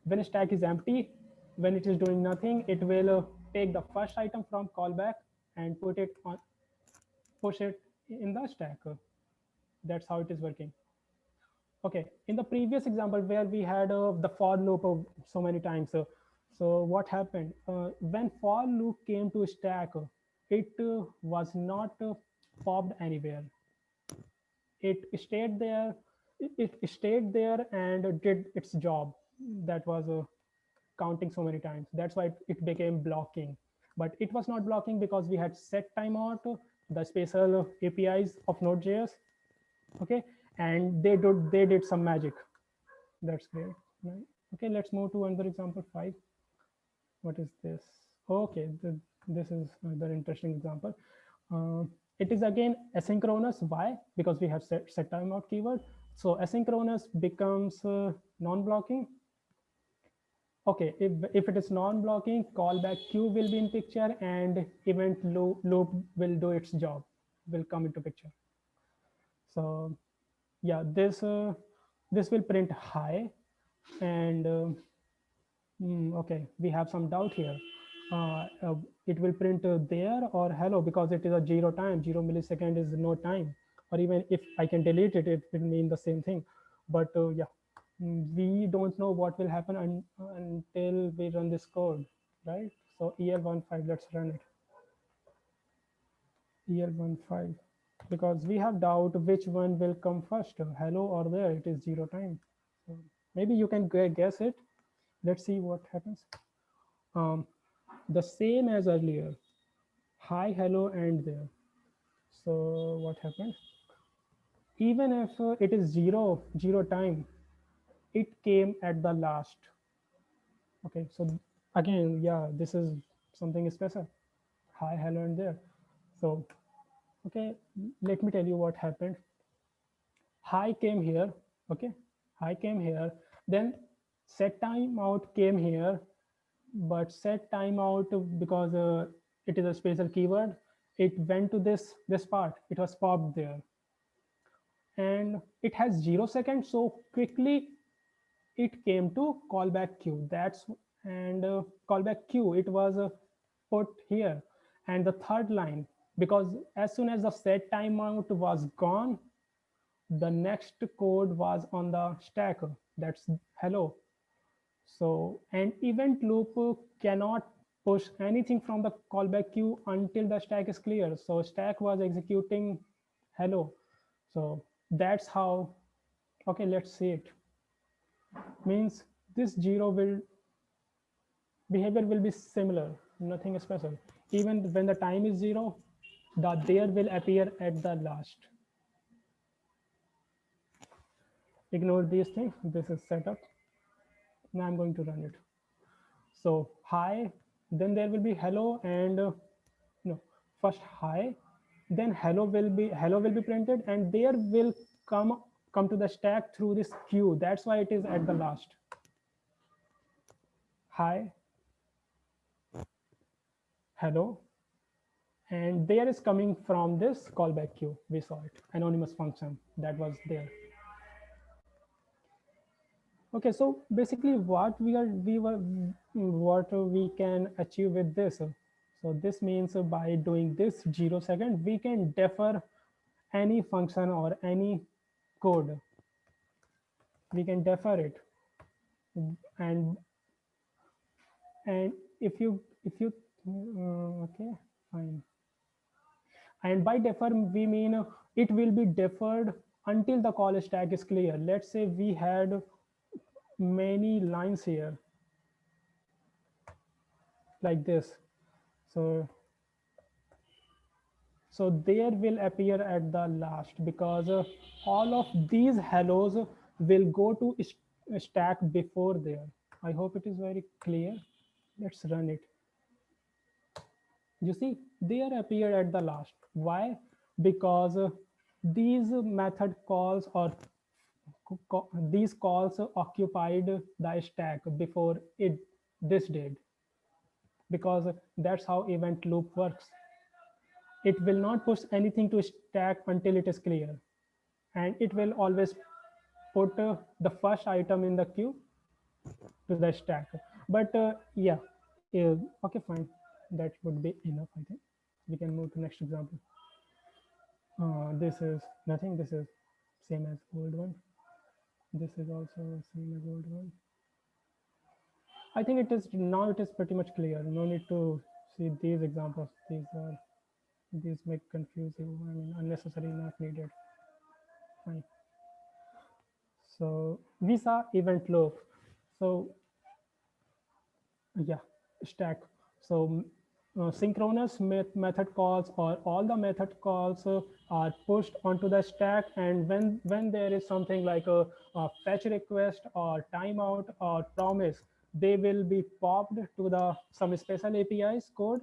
A: When stack is empty, when it is doing nothing, it will take the first item from callback and push it in the stack. That's how it is working. Okay, in the previous example where we had the for loop of so many times, so what happened when for loop came to stack, it was not popped anywhere. It stayed there. It stayed there and did its job. That was counting so many times. That's why it became blocking. But it was not blocking because we had set timeout, the special APIs of Node.js. Okay, and they did some magic. That's great. Right. Okay, let's move to another example 5. What is this? Okay, this is another interesting example. Uh, it is again asynchronous. Why? Because we have set timeout keyword. So asynchronous becomes non-blocking. Okay, if it is non-blocking, callback queue will be in picture and event loop will do its job, will come into picture. So yeah, this will print hi, and okay, we have some doubt here. It will print there or hello, because it is a 0 time. 0 millisecond is no time, or even if I can delete it, it will mean the same thing. But yeah, we don't know what will happen until we run this code, right? So EL15, let's run it. EL15, because we have doubt which one will come first, hello or there. It is 0 time. So maybe you can guess it. Let's see what happens. The same as earlier, hi, hello, and there. So what happened? Even if it is zero time, it came at the last. Okay, so again, yeah, this is something special. Hi, hello, and there. So, okay, let me tell you what happened. Hi came here, okay, hi came here, then set timeout came here, but set timeout, because it is a special keyword, it went to this part, it was popped there, and it has 0 seconds, so quickly it came to callback queue. That's and callback queue, it was put here, and the third line, because as soon as the set timeout was gone, the next code was on the stack, that's hello. So an event loop cannot push anything from the callback queue until the stack is clear. So stack was executing hello. So that's how, okay, let's see it. Means this 0 will behavior will be similar, nothing special. Even when the time is 0, the there will appear at the last. Ignore these things. This is setup. Now I'm going to run it. So hi, then there will be hello, and no, first hi, then hello will be printed, and there will come to the stack through this queue. That's why it is at the last. Hi, hello, and there is coming from this callback queue. We saw it, anonymous function that was there. Okay, so basically what what we can achieve with this. So this means by doing this 0 second, we can defer any function or any code. We can defer it, and if you okay, fine. And by defer we mean it will be deferred until the call stack is clear. Let's say we had many lines here like this. So there will appear at the last, because all of these hellos will go to stack before there. I hope it is very clear. Let's run it. You see, they are appeared at the last. Why? Because these method calls or these calls occupied the stack before it this did, because that's how event loop works. It will not push anything to stack until it is clear, and it will always put the first item in the queue to the stack. But yeah, okay, fine. That would be enough, I think. We can move to next example. This is nothing. This is same as old one. This is also same as old one. I think it is now. It is pretty much clear. No need to see these examples. These make confuse you. I mean, unnecessary, not needed. Fine. So we saw event loop. So yeah, stack. So synchronous method calls or all the method calls are pushed onto the stack, and when there is something like a fetch request or timeout or promise, they will be popped to the some special APIs code,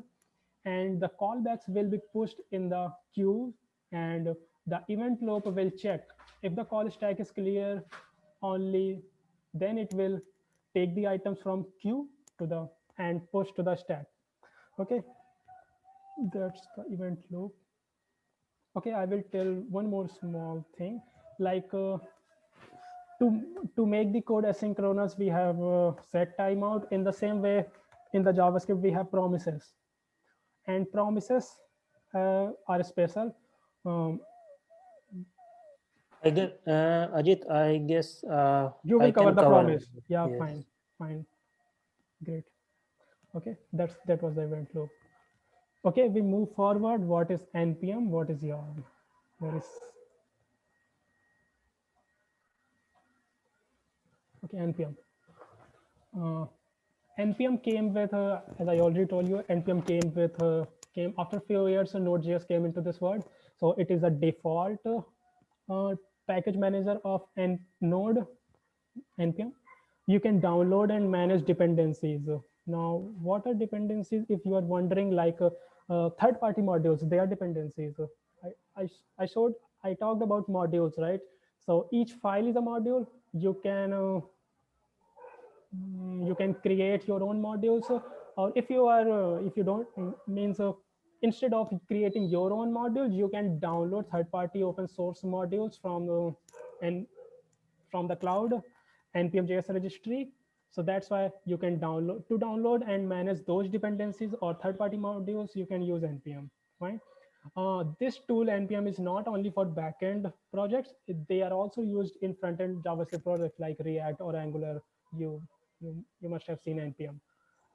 A: and the callbacks will be pushed in the queue, and the event loop will check if the call stack is clear only, then it will take the items from queue to the and push to the stack. Okay, that's the event loop. Okay, I will tell one more small thing, like to make the code asynchronous, we have set timeout. In the same way, in the JavaScript we have promises, and promises are special. um,
B: I guess, Ajit, I guess
A: you
B: I
A: will cover
B: can
A: the
B: cover.
A: promise. Yeah,
B: Yes.
A: fine, great. Okay, that was the event loop. Okay, we move forward. What is npm? What is yarn? There is okay, npm. uh, npm came with as I already told you, npm came with came after a few years, node.js came into this world. So it is a default package manager of node. npm, you can download and manage dependencies. Now, what are dependencies? If you are wondering, like third-party modules, they are dependencies. I showed, I talked about modules, right? So each file is a module. You can create your own modules, or if you are if you don't means instead of creating your own modules, you can download third-party open source modules from and from the cloud npm.js registry. So that's why you can download and manage those dependencies or third-party modules. You can use npm. Fine. This tool npm is not only for backend projects, they are also used in front-end JavaScript projects like React or Angular. You must have seen npm.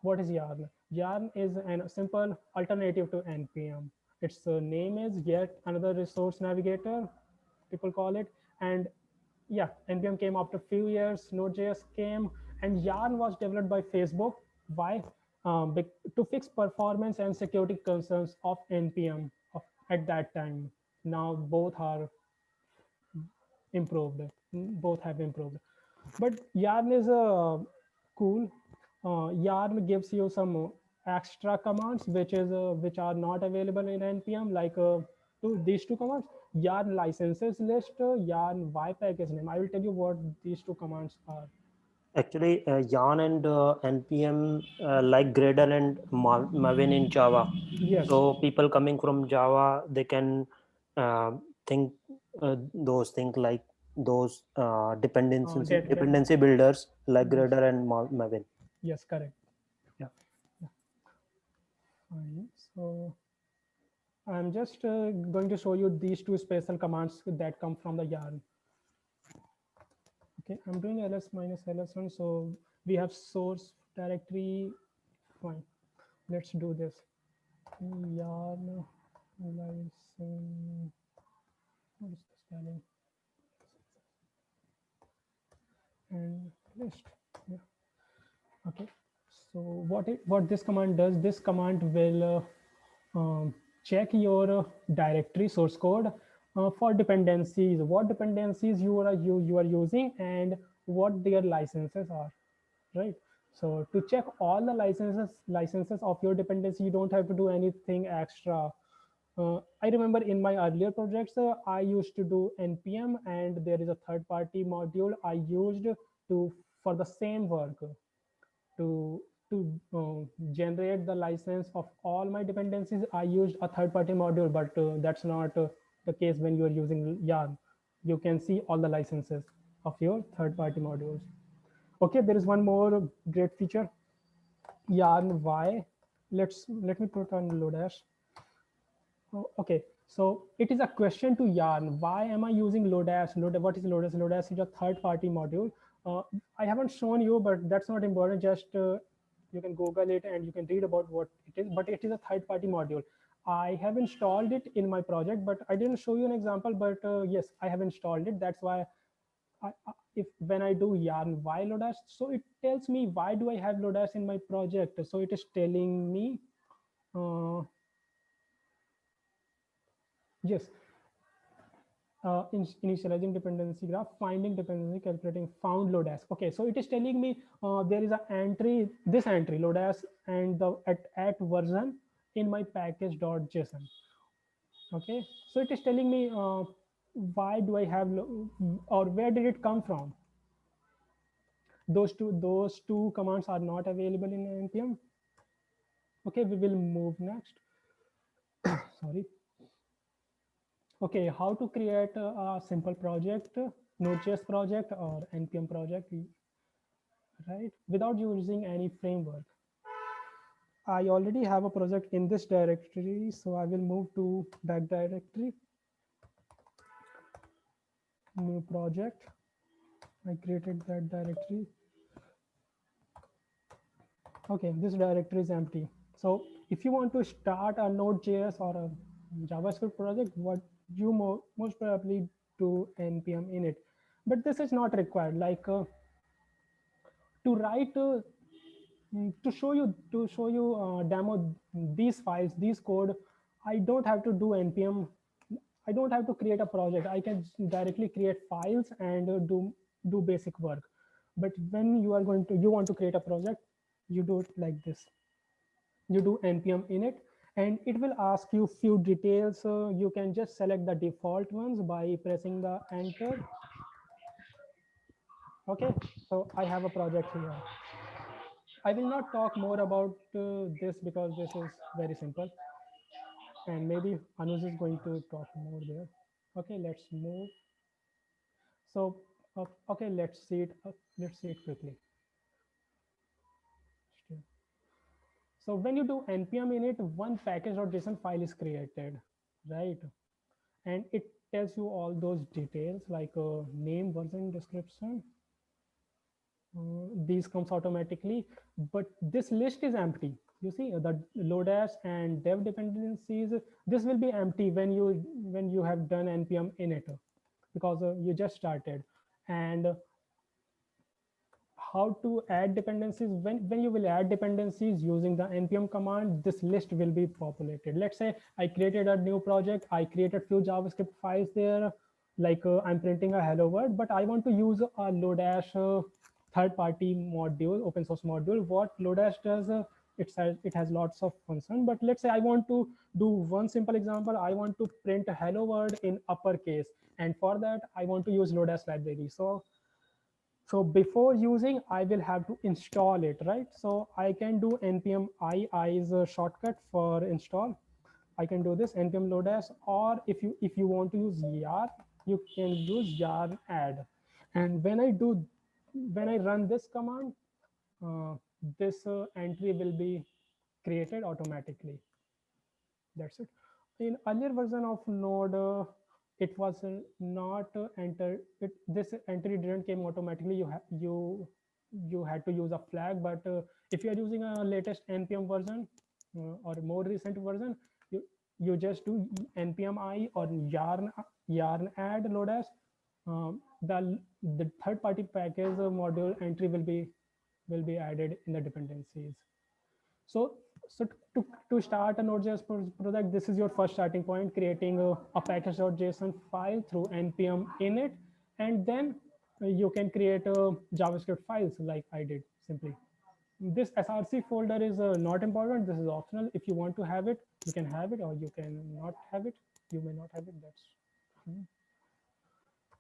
A: What is yarn? Yarn is a simple alternative to npm. Its name is yet another resource navigator, people call it. And yeah, npm came after a few years. Node.js came, and yarn was developed by Facebook. Why? To fix performance and security concerns of npm at that time. Now both are improved. Both have improved. But yarn is cool. Yarn gives you some extra commands which are not available in npm, like these two commands: yarn licenses list, yarn y package name. I will tell you what these two commands are.
B: Actually, Yarn and npm like Gradle and Maven in Java.
A: Yes.
B: So people coming from Java, they can uh, think those things like those dependency builders like
A: Yes.
B: Gradle and Maven.
A: Yes, correct.
B: Yeah.
A: Yeah. Fine. So I'm just going to show you these two special commands that come from the yarn. Okay, I'm doing ls minus ls1. So we have source directory. Fine, let's do this. Yarn license. What is the spelling? And list. Yeah. Okay. So what this command does? This command will check your directory source code for dependencies. What dependencies you are using and what their licenses are. Right. So to check all the licenses of your dependency, you don't have to do anything extra. I remember in my earlier projects, I used to do npm, and there is a third-party module I used to for the same work to generate the license of all my dependencies. I used a third-party module, but that's not the case when you are using Yarn. You can see all the licenses of your third-party modules. Okay, there is one more great feature, Yarn Y. Let me put on Lodash. Oh, okay, so it is a question to Yarn. Why am I using Lodash? What is Lodash? Lodash is a third-party module. I haven't shown you, but that's not important. Just you can Google it and you can read about what it is. But it is a third-party module. I have installed it in my project, but I didn't show you an example. But yes, I have installed it. That's why if when I do Yarn why Lodash, so it tells me why do I have Lodash in my project. So it is telling me. Yes, initializing dependency graph, finding dependency, calculating found Lodash. Okay, so it is telling me there is an entry, this entry Lodash and the at version in my package.json. Okay, so it is telling me why do I have or where did it come from. Those two commands are not available in npm. Okay, we will move next. Sorry. Okay, how to create a simple project, Node.js project or npm project, right? Without using any framework. I already have a project in this directory, so I will move to that directory. New project. I created that directory. Okay, this directory is empty. So if you want to start a Node.js or a JavaScript project, what you most probably do npm init. But this is not required. Like to write to show you demo these files, these code, I don't have to do npm. I don't have to create a project. I can directly create files and do basic work. But when you are going to you want to create a project, you do it like this. You do npm init, and it will ask you few details. You can just select the default ones by pressing the enter. Okay, so I have a project here. I will not talk more about this because this is very simple, and maybe Anuj is going to talk more there. Okay, let's move. So, okay, let's see it. Let's see it quickly. So when you do npm init, one package.json file is created, right? And it tells you all those details like name, version, description. These comes automatically, but this list is empty. You see the Lodash and dev dependencies. This will be empty when you have done npm init, because you just started. And how to add dependencies, when you will add dependencies using the npm command, this list will be populated. Let's say I created a new project, I created few JavaScript files there, like I'm printing a hello world, but I want to use a Lodash third-party module, open source module. What Lodash does, it has lots of function, but let's say I want to do one simple example. I want to print a hello world in uppercase, and for that I want to use Lodash library. So before using, I will have to install it, right? So I can do npm I is a shortcut for install. I can do this npm Lodash, or if you want to use yarn, you can use yarn add. And when I run this command, this entry will be created automatically. That's it. In earlier version of Node, it was not entered. This entry didn't came automatically. You had to use a flag. But if you are using a latest npm version or more recent version, you just do npm I or yarn add Lodash. The third party package module entry will be added in the dependencies. So, to start a Node.js project, this is your first starting point, creating a package.json file through npm init, and then you can create JavaScript files like I did simply. This src folder is not important. This is optional. If you want to have it, you can have it, or you can not have it. You may not have it. That's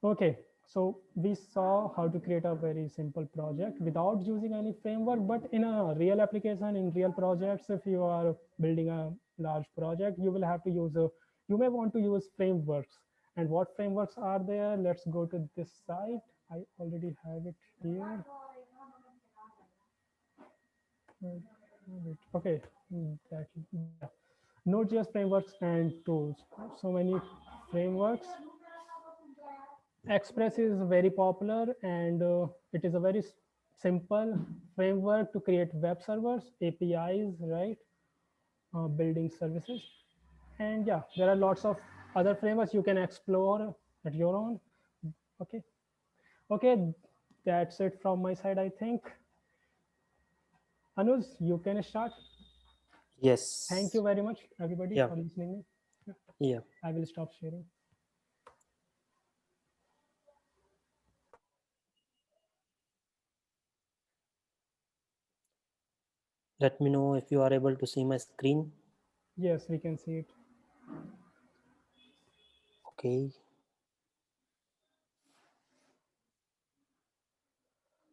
A: okay. So we saw how to create a very simple project without using any framework. But in a real application, in real projects, if you are building a large project, you will have to use a, you may want to use frameworks. And what frameworks are there? Let's go to this site. I already have it here. Okay, that, yeah. Node.js frameworks and tools. So many frameworks. Express is very popular, and it is a very simple framework to create web servers, APIs, right? Building services. And yeah, there are lots of other frameworks you can explore at your own. Okay. Okay, that's it from my side, I think. Anuj, you can start. Thank
B: Yes.
A: you very much, everybody,
B: Yeah.
A: for listening me.
B: Yeah.
A: I will stop sharing.
B: Let me know if you are able to see my screen.
A: Yes, we can see it.
B: Okay.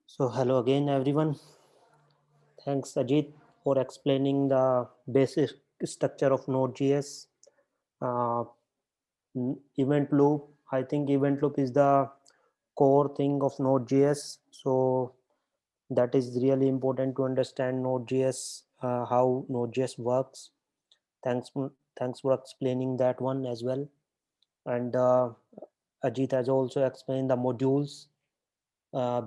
B: So hello again, everyone. Thanks, Ajit, for explaining the basic structure of Node.js. Uh, Event loop. I think event loop is the core thing of Node.js. So that is really important to understand Node.js, how Node.js works. Thanks for explaining that one as well. And Ajit has also explained the modules,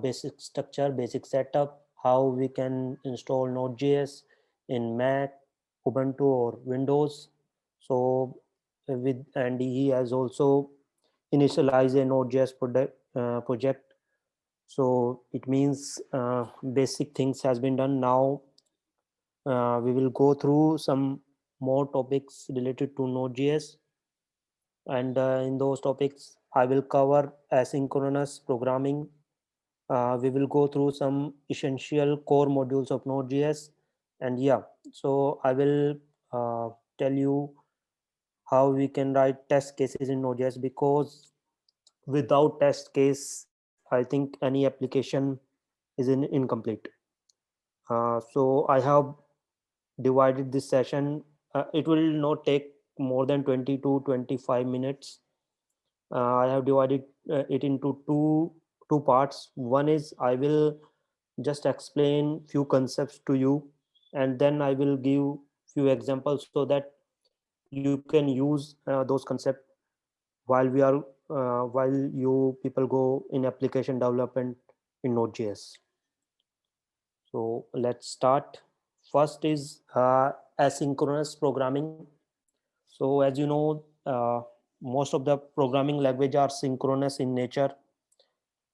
B: basic structure, basic setup, how we can install Node.js in Mac, Ubuntu, or Windows. So with and he has also initialized a Node.js project. So it means basic things has been done. Now we will go through some more topics related to Node.js, and in those topics I will cover asynchronous programming. We will go through some essential core modules of Node.js, and yeah, so I will tell you how we can write test cases in Node.js, because without test case, I think any application is incomplete. So I have divided this session. It will not take more than 20 to 25 minutes. I have divided it into two parts. One is I will just explain few concepts to you, and then I will give few examples so that you can use those concepts while we are while you people go in application development in Node.js. So let's start. First is asynchronous programming. So as you know, most of the programming language are synchronous in nature,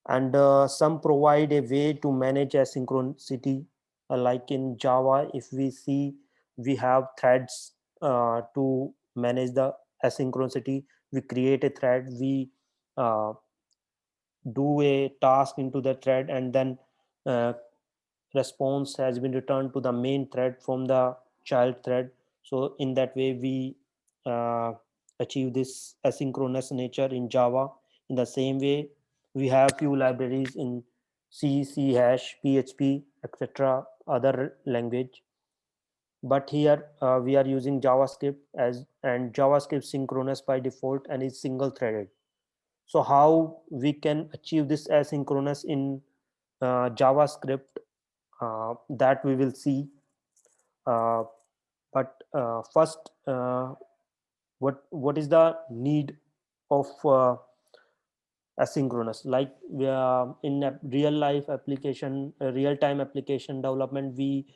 B: and some provide a way to manage asynchronicity. Like in Java, if we see, we have threads to manage the asynchronicity. We create a thread, we uh, do a task into the thread, and then uh, response has been returned to the main thread from the child thread. So in that way we uh, achieve this asynchronous nature in Java. In the same way, we have few libraries in C, C hash, PHP, etc., other language. But here we are using JavaScript, as and JavaScript synchronous by default and is single threaded. So how we can achieve this asynchronous in JavaScript, that we will see. Uh, but first, what is the need of asynchronous? Like in a real life application, real time application development, we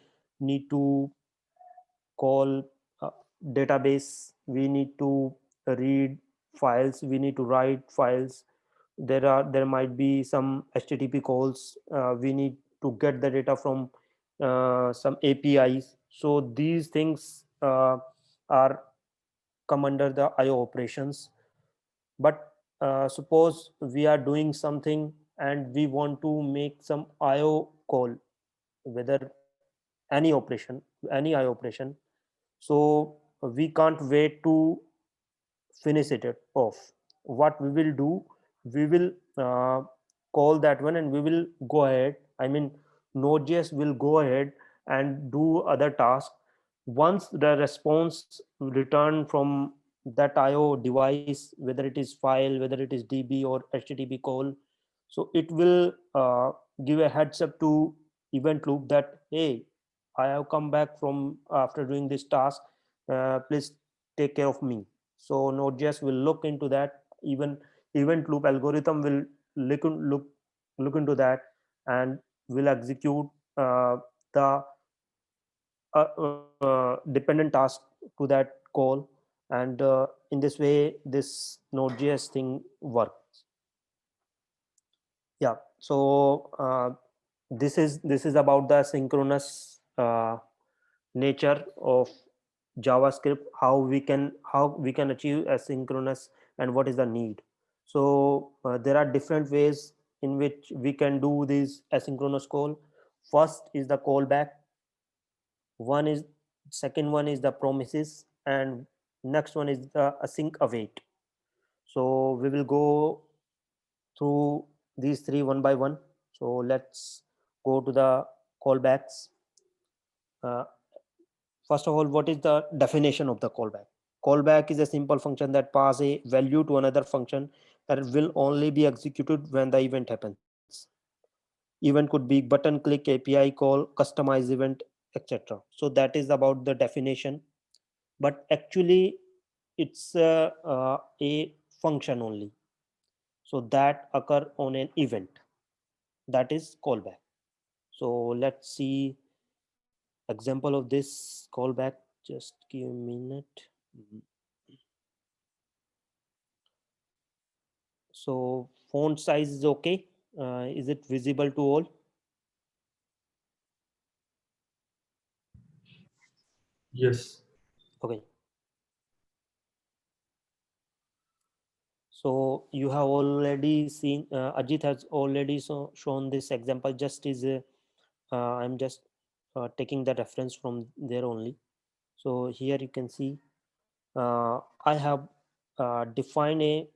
B: need to call database. We need to read files. We need to write files. There might be some HTTP calls. We need to get the data from some APIs. So these things are come under the IO operations. But suppose we are doing something and we want to make some IO call, whether any operation, any I operation. So we can't wait to finish it off. What we will do, we will call that one, and we will go ahead. I mean, Node.js will go ahead and do other tasks. Once the response return from that IO device, whether it is file, whether it is DB or HTTP call, so it will give a heads up to event loop that, hey, I have come back from after doing this task. Please take care of me. So Node.js will look into that. Even event loop algorithm will look into that, and will execute the dependent task to that call. And in this way, this Node.js thing works. Yeah. So this is about the synchronous nature of JavaScript, how we can achieve asynchronous, and what is the need. So there are different ways in which we can do this asynchronous call. First is the callback. Second one is the promises, and next one is the async await. So we will go through these three one by one. So let's go to the callbacks. Uh, First of all, what is the definition of the callback? Callback is a simple function that passes a value to another function that will only be executed when the event happens. Event could be button click, API call, customize event, etc. So that is about the definition. But actually, it's a function only. So that occur on an event. That is callback. So let's see example of this callback. Just give a minute. So font size is okay. Is it visible to all?
C: Yes.
B: Okay. So you have already seen, Ajit has already shown this example. Just is I'm just taking the reference from there only. So here you can see I have defined a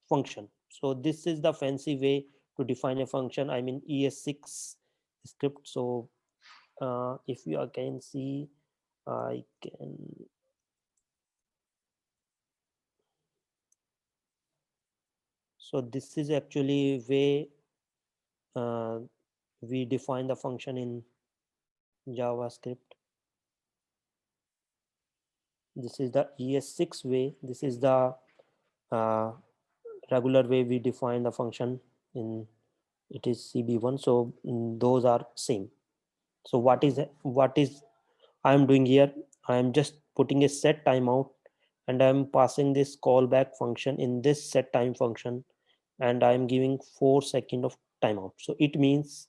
B: function. So this is the fancy way to define a function. I mean ES6 script. So if you can see, I can. So this is actually way we define the function in JavaScript. This is the ES6 way. This is the uh, regular way we define the function in, it is CB1. So those are same. So what is I am doing here? I am just putting a set timeout, and I am passing this callback function in this set time function, and I am giving 4 seconds of timeout. So it means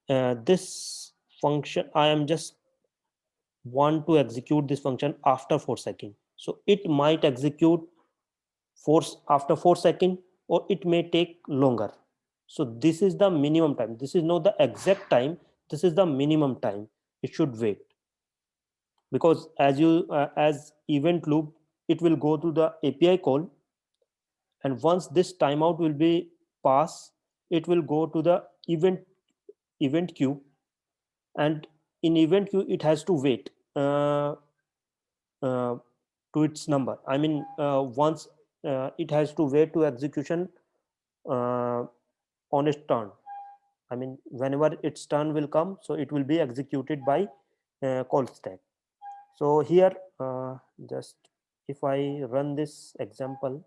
B: this function, I am just want to execute this function after 4 seconds. So it might execute after 4 seconds, or it may take longer. So this is the minimum time. This is not the exact time. This is the minimum time it should wait. Because as event loop, it will go to the API call, and once this timeout will be passed, it will go to the event queue, and in event queue it has to wait to its number. I mean, once it has to wait to execution on its turn. I mean, whenever its turn will come, so it will be executed by call stack. So here, just if I run this example,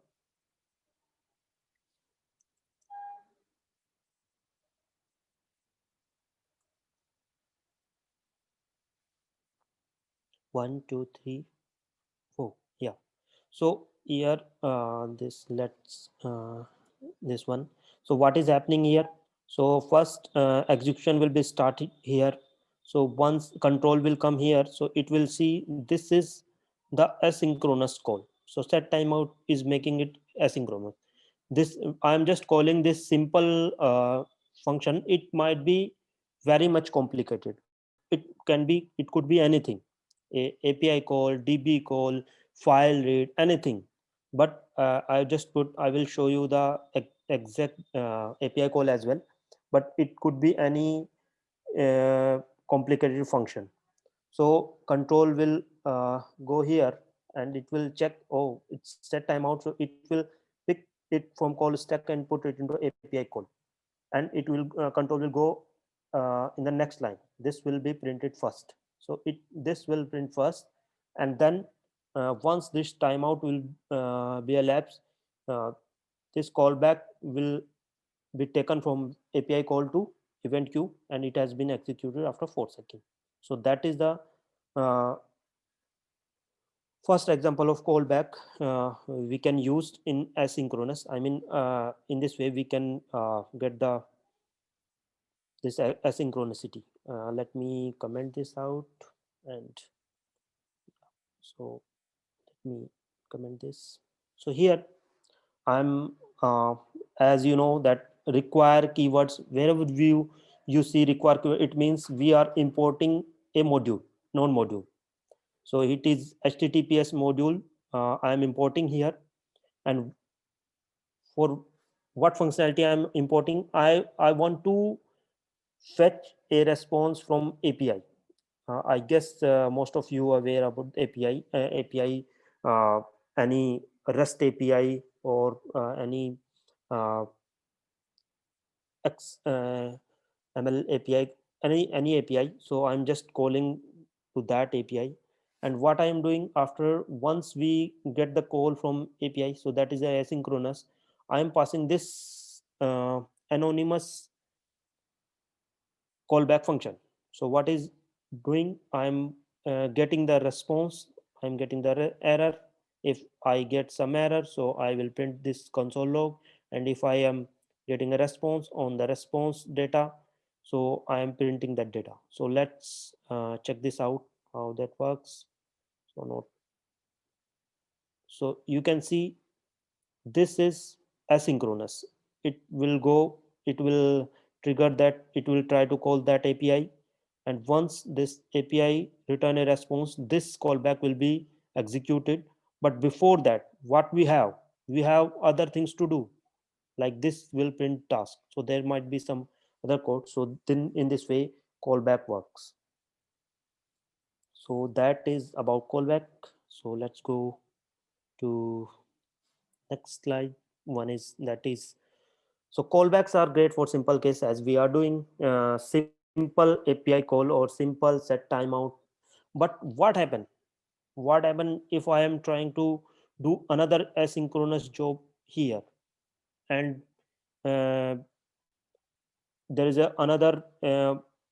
B: one, two, three, four, yeah. So here, this one. So what is happening here? So first execution will be started here. So once control will come here, so it will see this is the asynchronous call. So set timeout is making it asynchronous. This, I am just calling this simple function. It might be very much complicated. it could be anything, API call, DB call, file read, anything. But I will show you the exact API call as well, but it could be any complicated function. So control will go here and it will check, oh, it's set timeout, so it will pick it from call stack and put it into API call, and it will control will go in the next line. This will be printed first, so this will print first, and then once this timeout will be elapsed, uh, this callback will be taken from API call to event queue, and it has been executed after 4 seconds. So that is the uh, first example of callback we can use in asynchronous. I mean, in this way we can get the this asynchronicity. Let me comment this out, and so let me comment this. So here I'm as you know that require keywords, wherever you see require keyword, it means we are importing a module, non-module. So it is HTTPS module I am importing here, and for what functionality I am importing, I want to fetch a response from API. I guess most of you are aware about API, any REST API or any uh, X, ML API, any API. So I'm just calling to that API. And what I am doing after, once we get the call from API, so that is a asynchronous, I am passing this anonymous callback function. So what is doing, I'm getting the response, I'm getting the error. If I get some error, so I will print this console log, and if I am getting a response on the response data, so I am printing that data. So let's check this out, how that works. So not, so you can see this is asynchronous. It will go, it will trigger that, it will try to call that API, and once this API return a response, this callback will be executed. But before that, what we have other things to do, like this will print task, so there might be some other code. So then in this way callback works. So that is about callback. So let's go to next slide. One is, that is, so callbacks are great for simple case, as we are doing simple API call or simple set timeout. But what happen if I am trying to do another asynchronous job here, and uh, there is another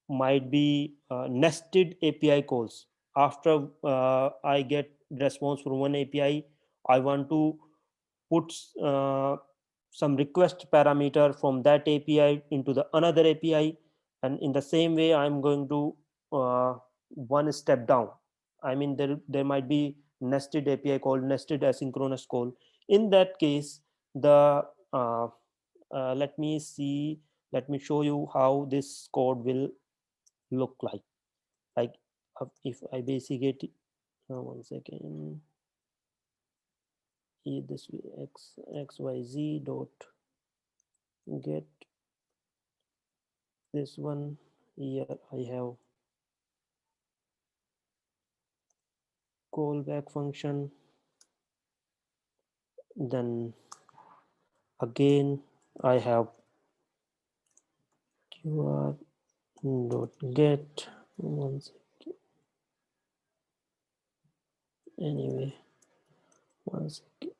B: might be nested API calls. After I get response from one API, I want to put some request parameter from that API into the another API, and in the same way I'm going to one step down. I mean, there might be nested API called nested asynchronous call. In that case, the let me see, let me show you how this code will look like if I basically get one second, this way, xyz dot get this one. Here I have callback function, then again I have qr dot get one second, anyway, one second.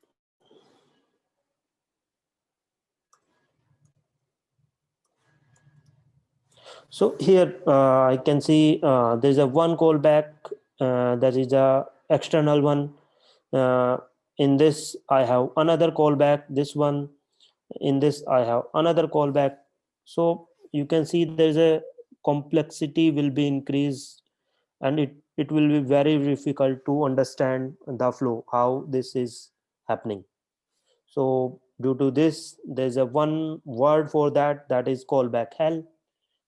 B: So here I can see there's a one callback, that is a external one. uh, in this I have another callback, this one. In this I have another callback. So you can see there's a complexity will be increased, and it will be very difficult to understand the flow, how this is happening. So due to this, there's a one word for that, that is callback hell.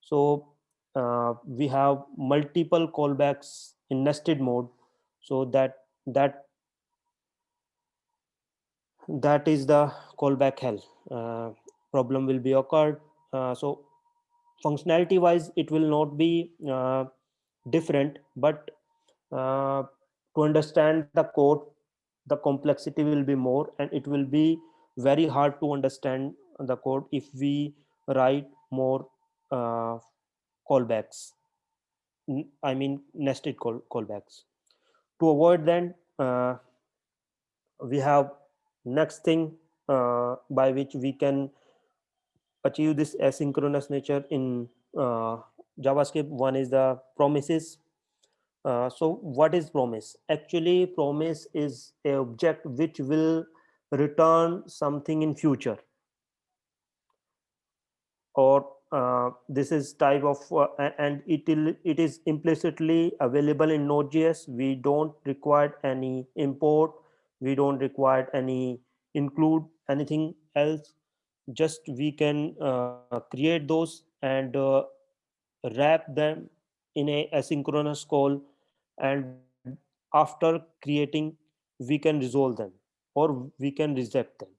B: So we have multiple callbacks in nested mode, so that that is the callback hell. Problem will be occurred. So functionality wise it will not be different, but to understand the code, the complexity will be more, and it will be very hard to understand the code if we write more uh, callbacks. I mean nested callbacks. To avoid that, we have next thing by which we can achieve this asynchronous nature in JavaScript. One is the promises. So what is promise? Actually, promise is a object which will return something in future, or this is type of and it is implicitly available in Node.js. We don't require any import, we don't require any include anything else. Just we can create those and wrap them in a asynchronous call, and after creating we can resolve them or we can reject them.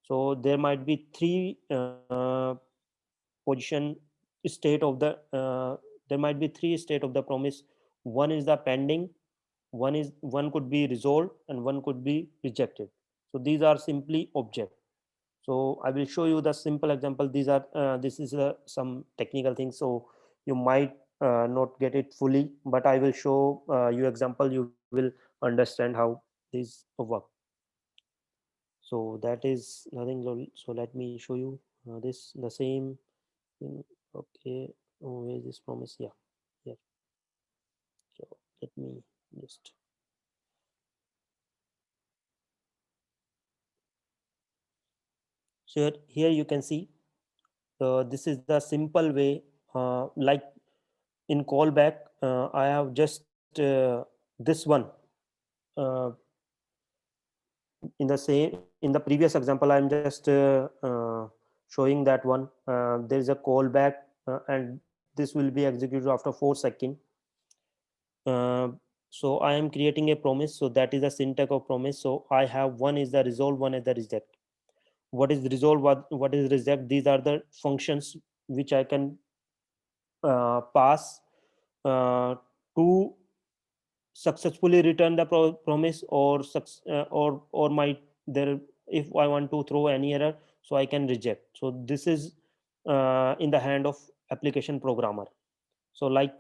B: So there might be three position state of the there might be three state of the promise. One is the pending, one could be resolved, and one could be rejected. So these are simply object. So I will show you the simple example. These are this is some technical things, so you might not get it fully, but I will show you example. You will understand how these work. So that is nothing. So let me show you this the same thing. Okay, oh, where is this promise? Yeah, yeah. So let me just so here you can see this is the simple way. Like in callback, I have just this one. Uh, in the previous example, I'm just showing that one. There is a callback, and this will be executed after 4 seconds. Uh, so I am creating a promise. So that is the syntax of promise. So I have one is the resolve, one is the reject. What is resolve? What is reject? These are the functions which I can pass to successfully return the promise, or or might there, if I want to throw any error, so I can reject. So this is in the hand of application programmer. So like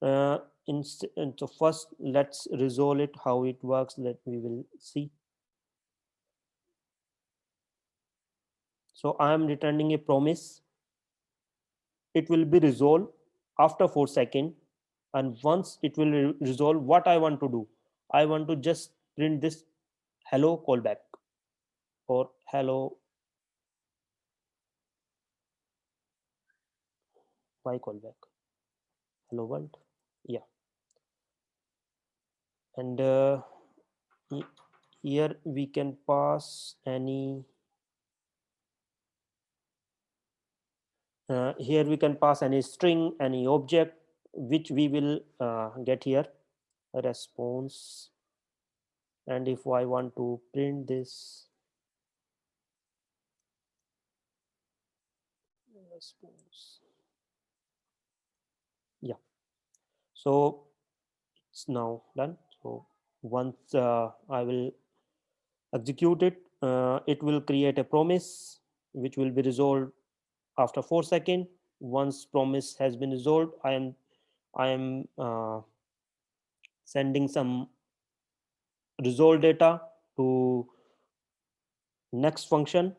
B: uh, so first let's resolve it, how it works, let we will see. So I am returning a promise. It will be resolved after 4 seconds, and once it will resolve, what I want to do, I want to just print this hello callback, or hello why callback, hello world. Yeah, and here we can pass any here we can pass any string, any object, which we will get here a response. And if I want to print this response, yeah, so it's now done. So once I will execute it, it will create a promise which will be resolved after 4 seconds. Once promise has been resolved, I am sending some resolve data to next function,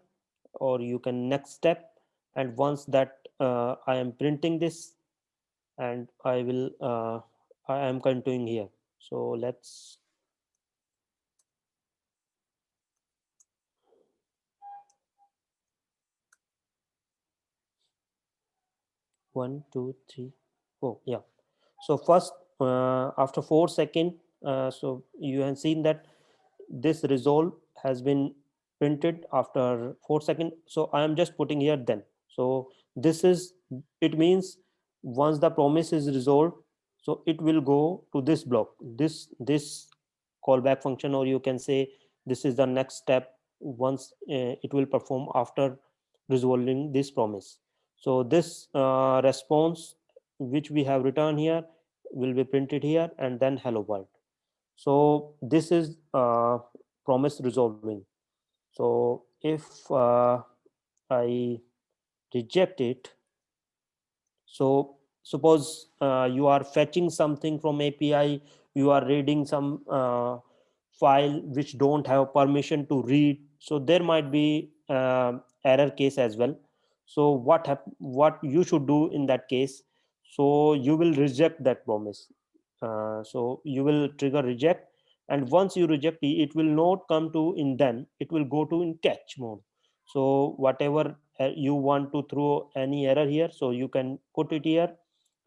B: or you can next step. And once that I am printing this, and I am continuing here. So let's 1 2 3 4, yeah. So first after 4 seconds, so you have seen that this resolve has been printed after 4 seconds. So I am just putting here then. So this is, it means once the promise is resolved, so it will go to this block, this callback function, or you can say this is the next step once it will perform after resolving this promise. So this response which we have written here will be printed here, and then hello world. So this is promise resolving. So if I reject it, so suppose you are fetching something from API, you are reading some file which don't have permission to read, so there might be error case as well. So what you should do in that case, so you will reject that promise. So you will trigger reject, and once you reject it, it will not come to in then, it will go to in catch mode. So whatever you want to throw any error here, so you can put it here,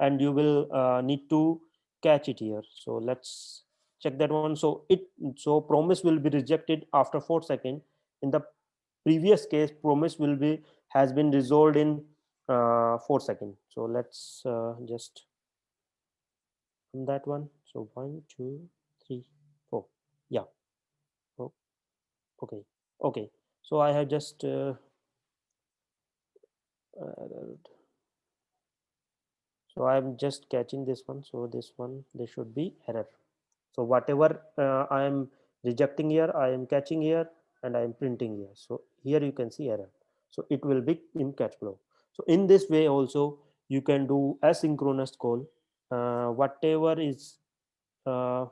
B: and you will need to catch it here. So let's check that one. So promise will be rejected after 4 seconds. In the previous case, promise will be has been resolved in 4 seconds. So let's just on that one. So 1 2 3 4, yeah. Oh, okay. Okay, so I have just uh, so I'm just catching this one. So this one, there should be error. So whatever I am rejecting here, I am catching here, and I am printing here. So here you can see error, so it will be in catch flow. So in this way also you can do asynchronous call, whatever is uh,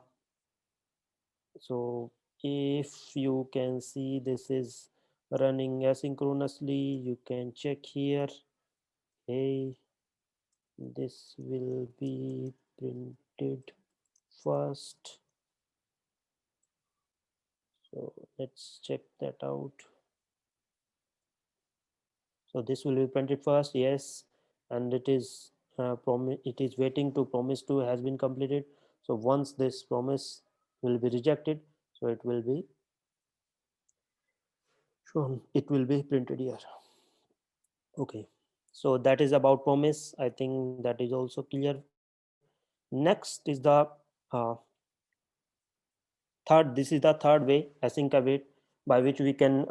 B: so if you can see this is running asynchronously, you can check here. Hey, this will be printed first. So let's check that out. So this will be printed first, yes, and it is it is waiting to promise to has been completed. So once this promise will be rejected, so it will be shown, it will be printed here. Okay, so that is about promise. I think that is also clear. Next is the uh, third, this is the third way, async await, by which we can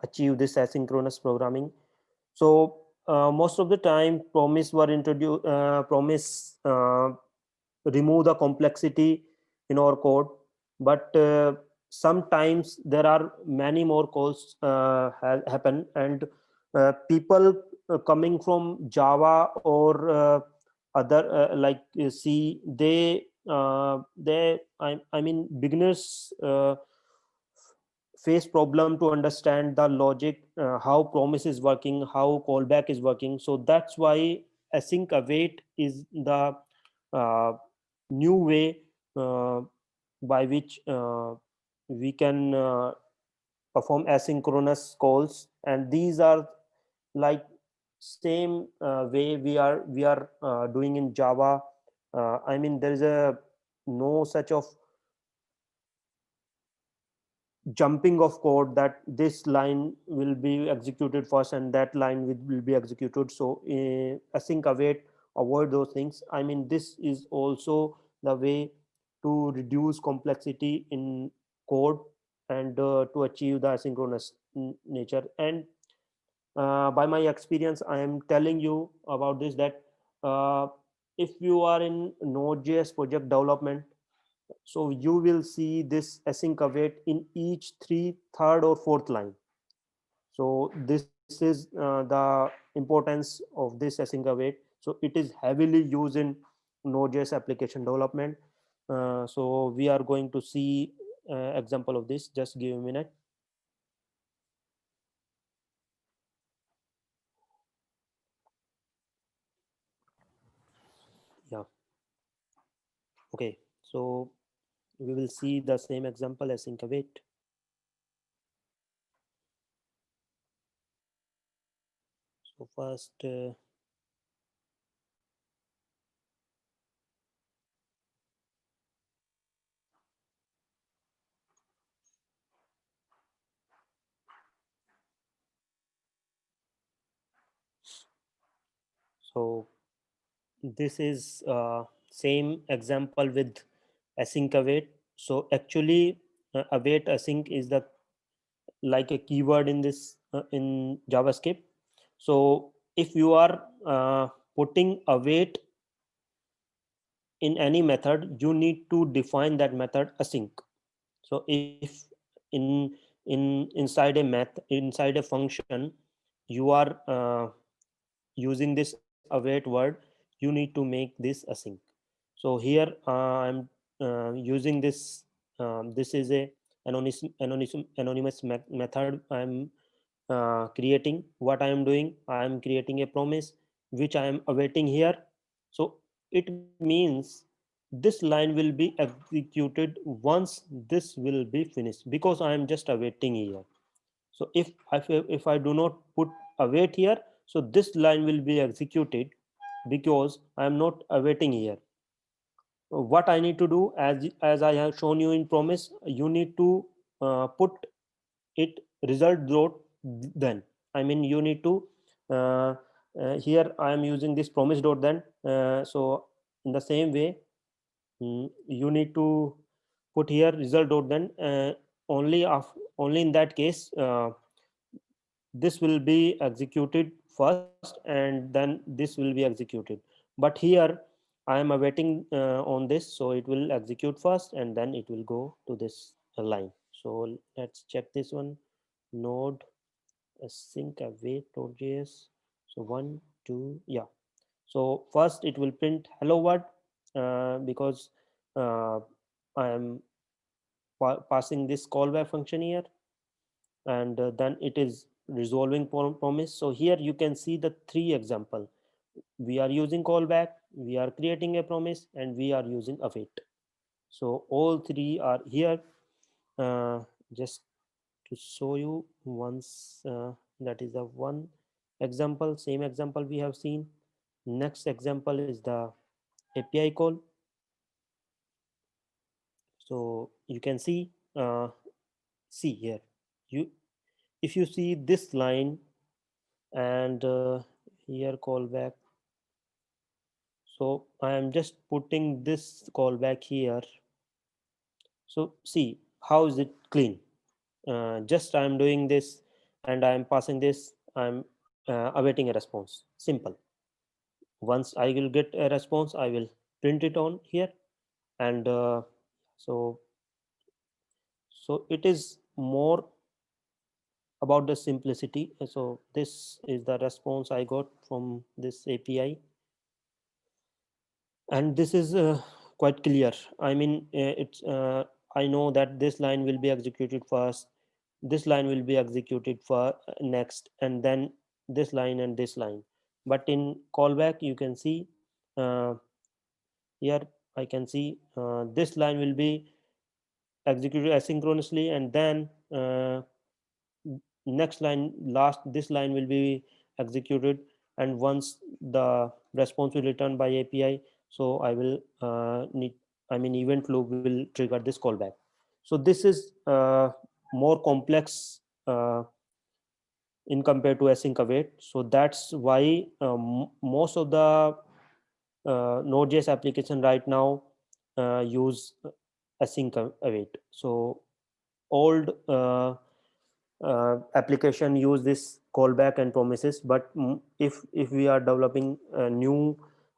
B: achieve this asynchronous programming. So most of the time promise were introduced, promise remove the complexity in our code, but sometimes there are many more calls happen, and people coming from Java or other like C, I mean beginners face problem to understand the logic, how promise is working, how callback is working. So that's why async await is the uh, new way uh, by which we can perform asynchronous calls, and these are like same way we are doing in Java. I mean there is a no such of jumping of code that this line will be executed first and that line will be executed. So async await avoid those things. I mean this is also the way to reduce complexity in code and to achieve the asynchronous nature. And by my experience I am telling you about this, that uh, if you are in Node.js project development, so you will see this async await in each third or fourth line. So this is the importance of this async await. So it is heavily used in Node.js application development. So we are going to see example of this. Just give a minute. Yeah. Okay. So we will see the same example async await. So first so this is same example with async await. So actually, await async is the like a keyword in this in JavaScript. So if you are putting await in any method, you need to define that method async. So if inside a function you are using this await word, you need to make this async. So here I'm using this. This is a anonymous method I'm creating. What I am doing, I am creating a promise which I am awaiting here. So it means this line will be executed once this will be finished, because I am just awaiting here. So if I do not put await here, so this line will be executed because I am not awaiting here. What I need to do, as I have shown you in promise, you need to put it result dot then. I mean, you need to here I am using this promise dot then. So in the same way, you need to put here result dot then. Only in that case this will be executed first and then this will be executed. But here I am awaiting on this, so it will execute first and then it will go to this line. So let's check this one. Node async await.js. So one two, yeah. So first it will print hello world because uh, I am passing this callback function here, and then it is resolving promise. So here you can see the three example. We are using callback, we are creating a promise, and we are using await. So all three are here. Just to show you once, that is the one example, same example we have seen. Next example is the API call. So you can see here, you if you see this line and here callback. So I am just putting this callback here. So see how is it clean. Just I am doing this and I am passing this. I'm awaiting a response. Simple. Once I will get a response, I will print it on here, and so so it is more about the simplicity. So this is the response I got from this API, and this is quite clear. I mean, it's I know that this line will be executed first, this line will be executed for next, and then this line and this line. But in callback you can see uh, here I can see this line will be executed asynchronously, and then next line last this line will be executed, and once the response will return by API, so I will need I mean event loop will trigger this callback. So this is more complex in compared to async await. So that's why most of the Node.js application right now use async await. So old application use this callback and promises, but if we are developing a new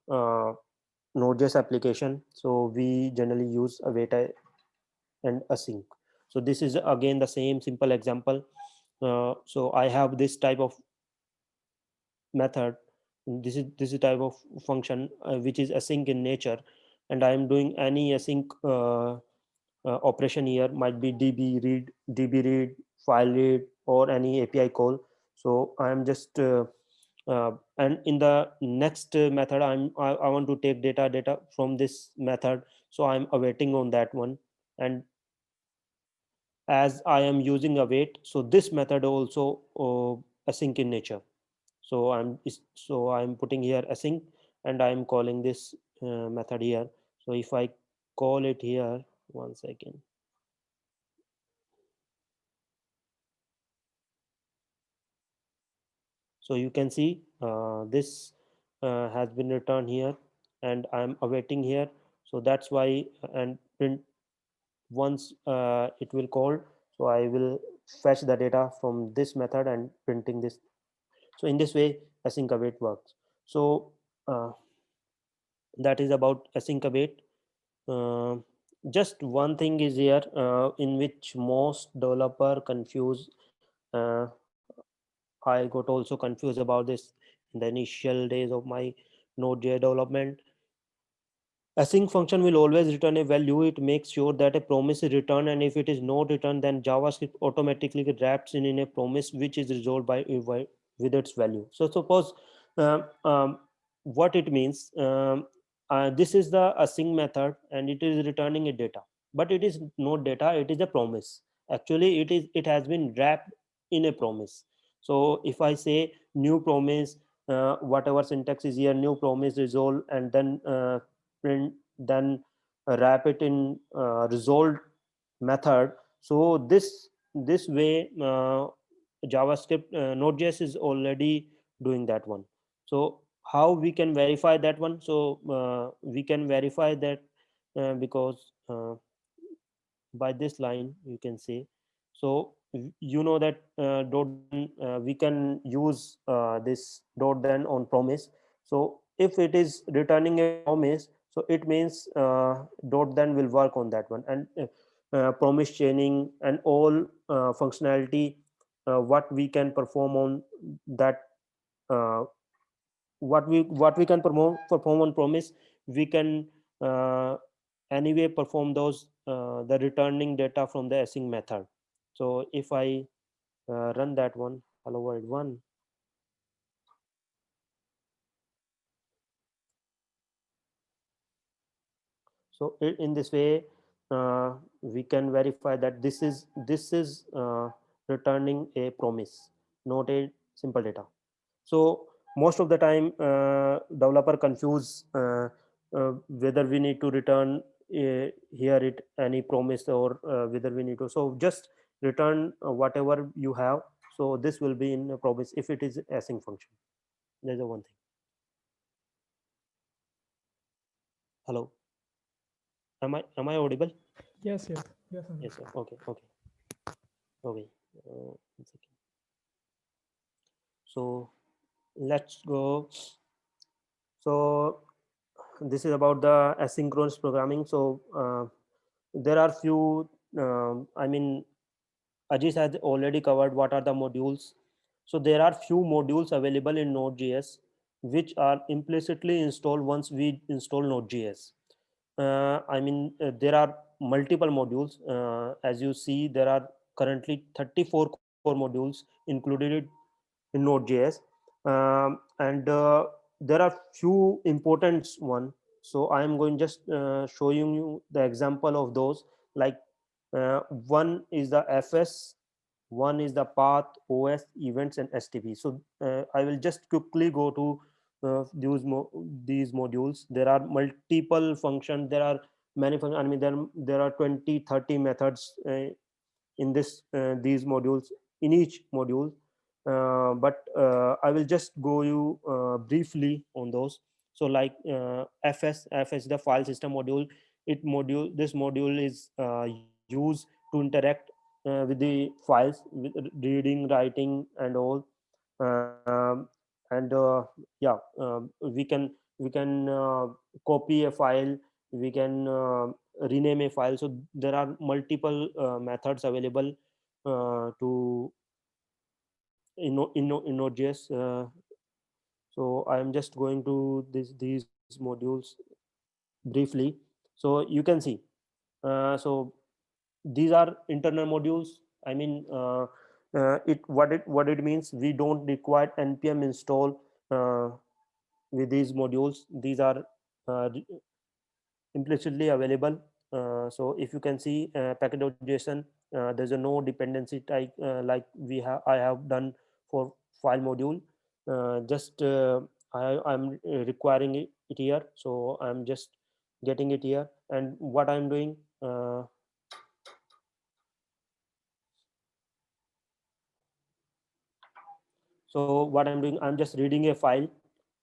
B: uh, Node.js application, so we generally use await and async. So this is again the same simple example. So I have this type of method, this is type of function which is async in nature, and I am doing any async operation here, might be db read, file read, or any API call. So I am just and in the next method I want to take data from this method, so I'm awaiting on that one. And as I am using await, so this method also async in nature. So I'm putting here async, and I'm calling this method here. So if I call it here, one second. So you can see this has been returned here. and I'm awaiting here. So that's why, and print once it will call, so I will fetch the data from this method and printing this. So in this way async await works. So uh, that is about async await. uh, just one thing is here in which most developer confuse. uh, I got also confused about this in the initial days of my Node.js development. Async function will always return a value. It makes sure that a promise is returned, and if it is not returned, then JavaScript automatically wraps in a promise which is resolved with its value. So suppose um, um, what it means. This is the async method, and it is returning a data, but it is not data. It is a promise. Actually, it has been wrapped in a promise. So if I say new promise, whatever syntax is here, new promise resolve, and then print, then wrap it in resolved method. So this way JavaScript Node.js is already doing that one. So how we can verify that one? So we can verify that because by this line you can say. So you know that dot we can use this dot then on promise. So if it is returning a promise, so it means dot then will work on that one, and promise chaining and all functionality what we can perform on that, uh, what we can perform on promise, we can uh, anyway perform those the returning data from the async method. So if I run that one, hello world one. So in this way we can verify that this is returning a promise, not a simple data. So most of the time developer confuse whether we need to return here it any promise, or whether we need to, so just return whatever you have. So this will be in a promise if it is async function. There's a one thing. Hello, am I audible?
A: Yes, yes, yes,
B: Yes,
A: Anuj.
B: sir. Okay, okay, okay. One second. So let's go. So this is about the asynchronous programming. So there are few I mean Ajit has already covered what are the modules. So there are few modules available in Node.js which are implicitly installed once we install Node.js. There are multiple modules. As you see, there are currently 34 core modules included in Node.js, and there are few important one. So I am going just showing you the example of those. Like one is the FS, one is the path, OS, events, and STP. So I will just quickly go to these modules. There are multiple functions. There are many functions. There are 20, 30 methods in this these modules, in each module. But I will just go you briefly on those. So like FS, the file system module. This module is used to interact with the files, with reading, writing, and all. um, and yeah, we can copy a file, we can rename a file. So there are multiple methods available to in Node.js. So I am just going to these modules briefly. So you can see. So these are internal modules. I mean, what it means. We don't require npm install with these modules. These are uh, implicitly available. So if you can see package.json, there's a no dependency type like I have done for file module. Just I'm requiring it here, so I'm just getting it here. And what I'm doing, so what I'm doing, I'm just reading a file.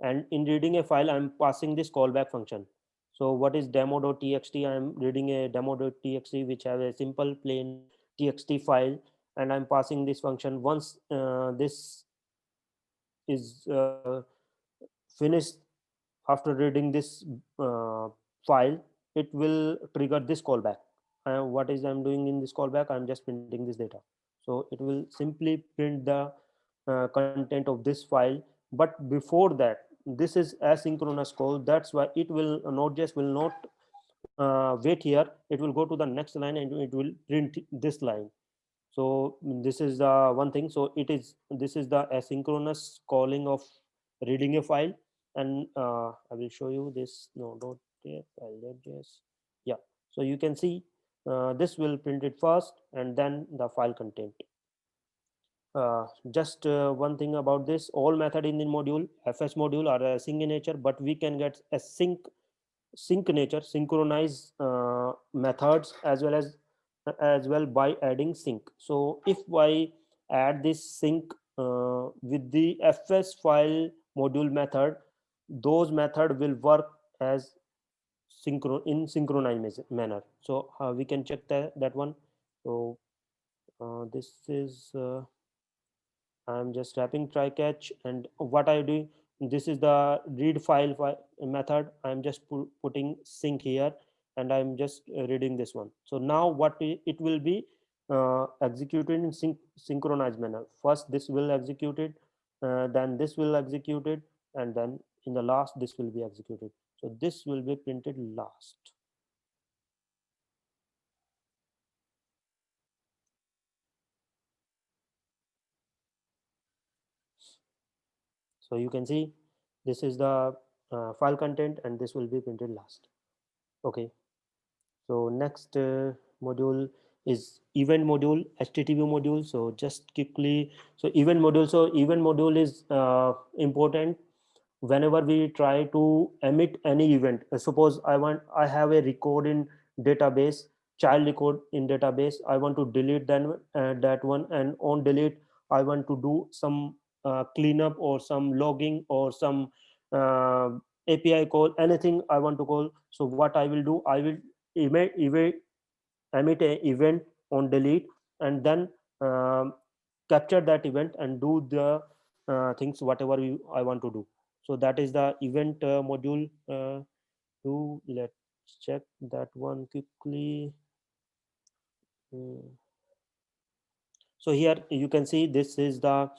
B: and in reading a file I'm passing this callback function. So what is demo.txt? I'm reading a demo.txt which have a simple plain txt file, and I'm passing this function. Once this is finished, after reading this uh, file, it will trigger this callback. What is I'm doing in this callback? I'm just printing this data. So it will simply print the content of this file. But before that, this is asynchronous call. That's why it will Node.js will not wait here. It will go to the next line and it will print this line. So this is the one thing. So it is this is the asynchronous calling of reading a file. And I will show you this file.js. Yeah, so you can see this will print it first and then the file content. Just one thing about this: all method in the module fs module are async in nature, but we can get sync nature, synchronize methods as well by adding sync. So if I add this sync with the fs file module method, those method will work as synchronized manner. So we can check that one. So this is I'm just wrapping try catch, and what I do, this is the read method. I'm just putting sync here, and I'm just reading this one. So now what it will be executed in synchronized manner. First this will execute it, then this will execute it, and then in the last this will be executed. So this will be printed last. So you can see this is the file content, and this will be printed last. Okay. So next module is event module, HTTP module. So just quickly, so event module is important whenever we try to emit any event. Suppose I have a record in database, child record in database. I want to delete that one, and on delete I want to do some cleanup or some logging or some uh, API call, anything I want to call. So what I will do, I will emit, emit a event on delete, and then um, capture that event and do the things whatever I want to do. So that is the event module. Let's check that one quickly. Mm. So here you can see this is the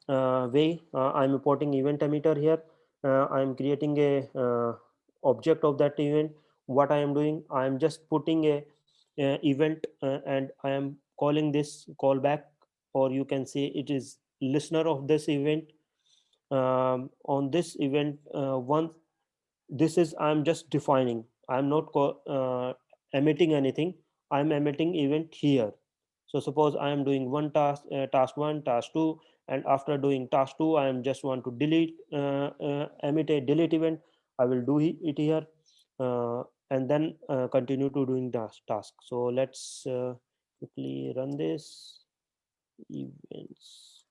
B: way I'm importing event emitter here. I'm creating a object of that event. What I am doing, I am just putting a event, and I am calling this callback, or you can say it is listener of this event. On this event, once this is I'm just defining, I'm not emitting anything. I'm emitting event here. So suppose I am doing one task, task one, task two, and after doing task two I am just want to delete emit a delete event. I will do it here, and then continue to doing task. So let's quickly run this events.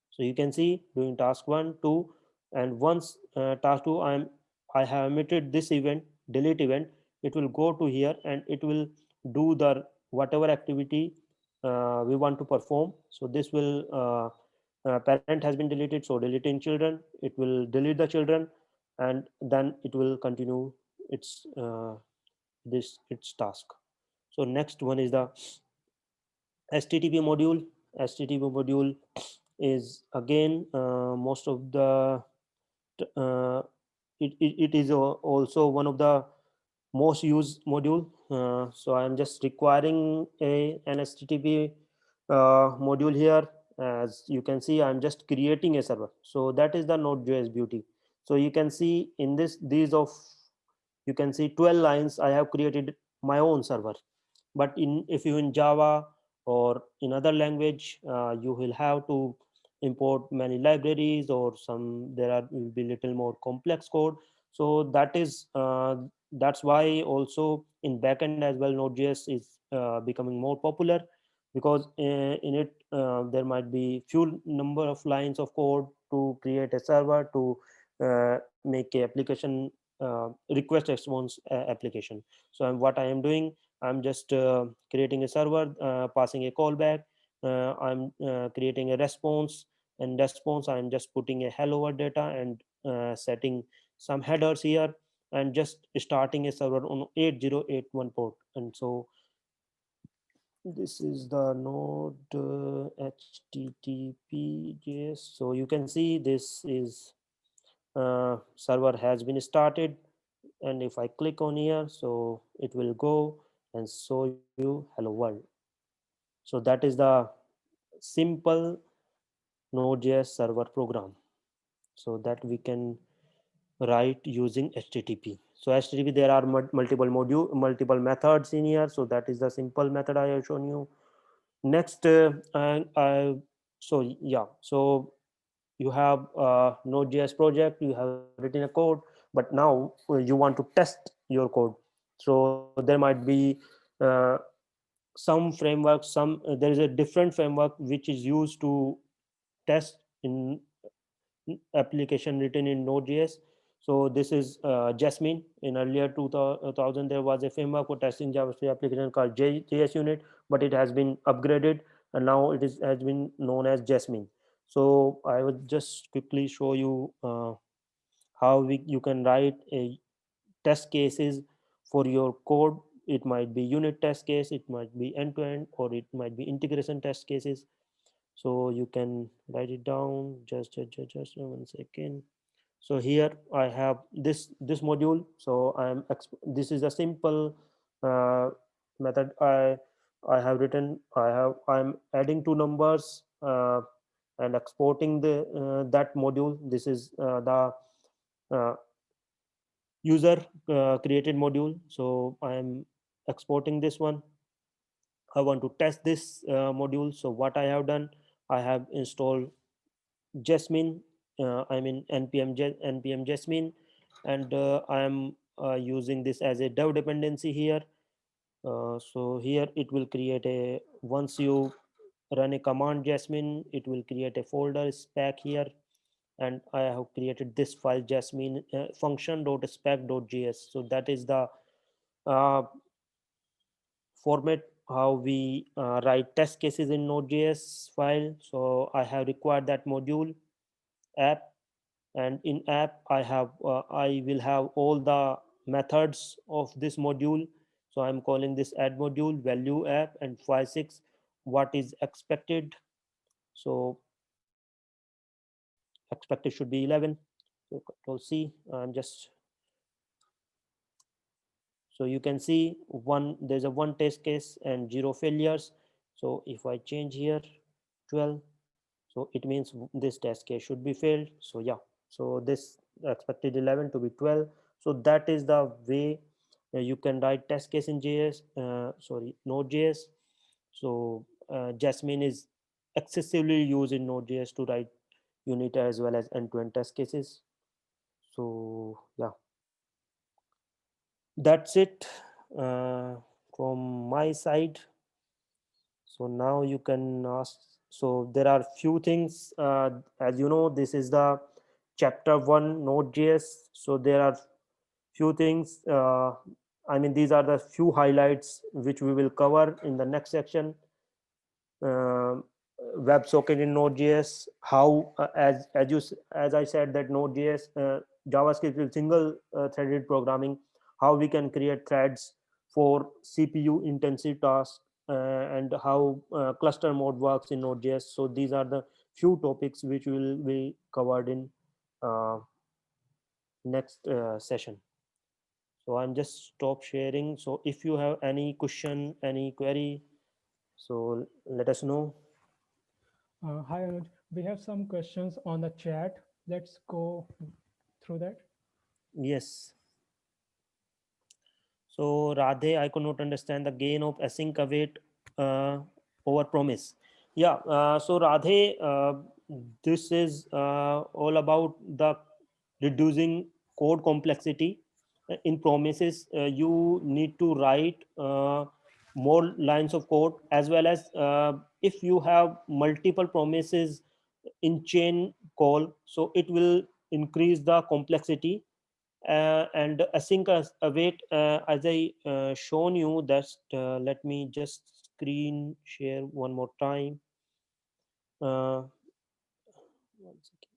B: So you can see doing task one, two, and once task two I have emitted this event, delete event. It will go to here and it will do the whatever activity we want to perform. So this will parent has been deleted, so deleting children. It will delete the children, and then it will continue its task. So next one is the HTTP module. HTTP module is again most of the uh, it is also one of the most used module. So I'm just requiring an HTTP module here. As you can see, I'm just creating a server. So that is the Node.js beauty. So you can see in these of you can see 12 lines I have created my own server. But if you in Java or in other language, you will have to import many libraries, or some there are will be little more complex code. So that's why also in backend as well Node.js is becoming more popular, because in it there might be few number of lines of code to create a server, to make a application request response application. So what I am doing, I'm just creating a server, passing a callback. I'm creating a response, and response I'm just putting a hello world data and setting some headers here, and just starting a server on 8081 port. And so this is the node http.js. So you can see this is server has been started, and if I click on here, so it will go and show you hello world. So that is the simple Node.js server program, so that we can write using HTTP. So HTTP, there are multiple methods in here. So that is the simple method I have shown you. Next, so yeah, so you have a Node.js project, you have written a code, but now you want to test your code. So there might be uh, some framework, there is a different framework which is used to test in application written in Node.js. So this is Jasmine. In earlier 2000, there was a framework for testing JavaScript application called JS Unit, but it has been upgraded, and now has been known as Jasmine. So I will just quickly show you how you can write a test cases for your code. It might be unit test case, it might be end to end, or it might be integration test cases. So you can write it down. Just 1 second. So here I have this module. So this is a simple uh, method I have written. I'm adding two numbers and exporting the that module. This is the uh, user created module. So I am exporting this one. I want to test this module. So what I have done, I have installed Jasmine. I mean npm Jasmine, and I am using this as a dev dependency here. So here it will create a, once you run a command Jasmine, it will create a folder spec here, and I have created this file Jasmine function.spec.js. So that is the uh, format how we write test cases in Node.js file. So I have required that module app, and in app I will have all the methods of this module. So I'm calling this add module value app and file6 what is expected. So expected should be 11. So control C. I'm just, so you can see there's a one test case and 0 failures. So if I change here 12, so it means this test case should be failed. So yeah, so this expected 11 to be 12. So that is the way you can write test case in Node.js. So Jasmine is excessively used in Node.js to write unit as well as end-to-end test cases. So yeah, that's it from my side. So now you can ask. So there are few things, as you know, this is the chapter 1 Node.js. So there are few things, I mean these are the few highlights which we will cover in the next section. uh, WebSocket in Node.js, how as I said that Node.js JavaScript is single threaded programming, how we can create threads for CPU intensive tasks, and how cluster mode works in Node.js. So these are the few topics which will be covered in uh, next session. So I'm just stop sharing. So if you have any question, any query, so let us know.
A: Hi, Anuj. We have some questions on the chat. Let's go through that.
B: Yes. So Radhe, I could not understand the gain of async await over promise. Yeah. So Radhe, this is all about the reducing code complexity. In promises, you need to write more lines of code, as well as if you have multiple promises in chain call, so it will increase the complexity. And async await, as I shown you, that's let me just screen share one more time. One second.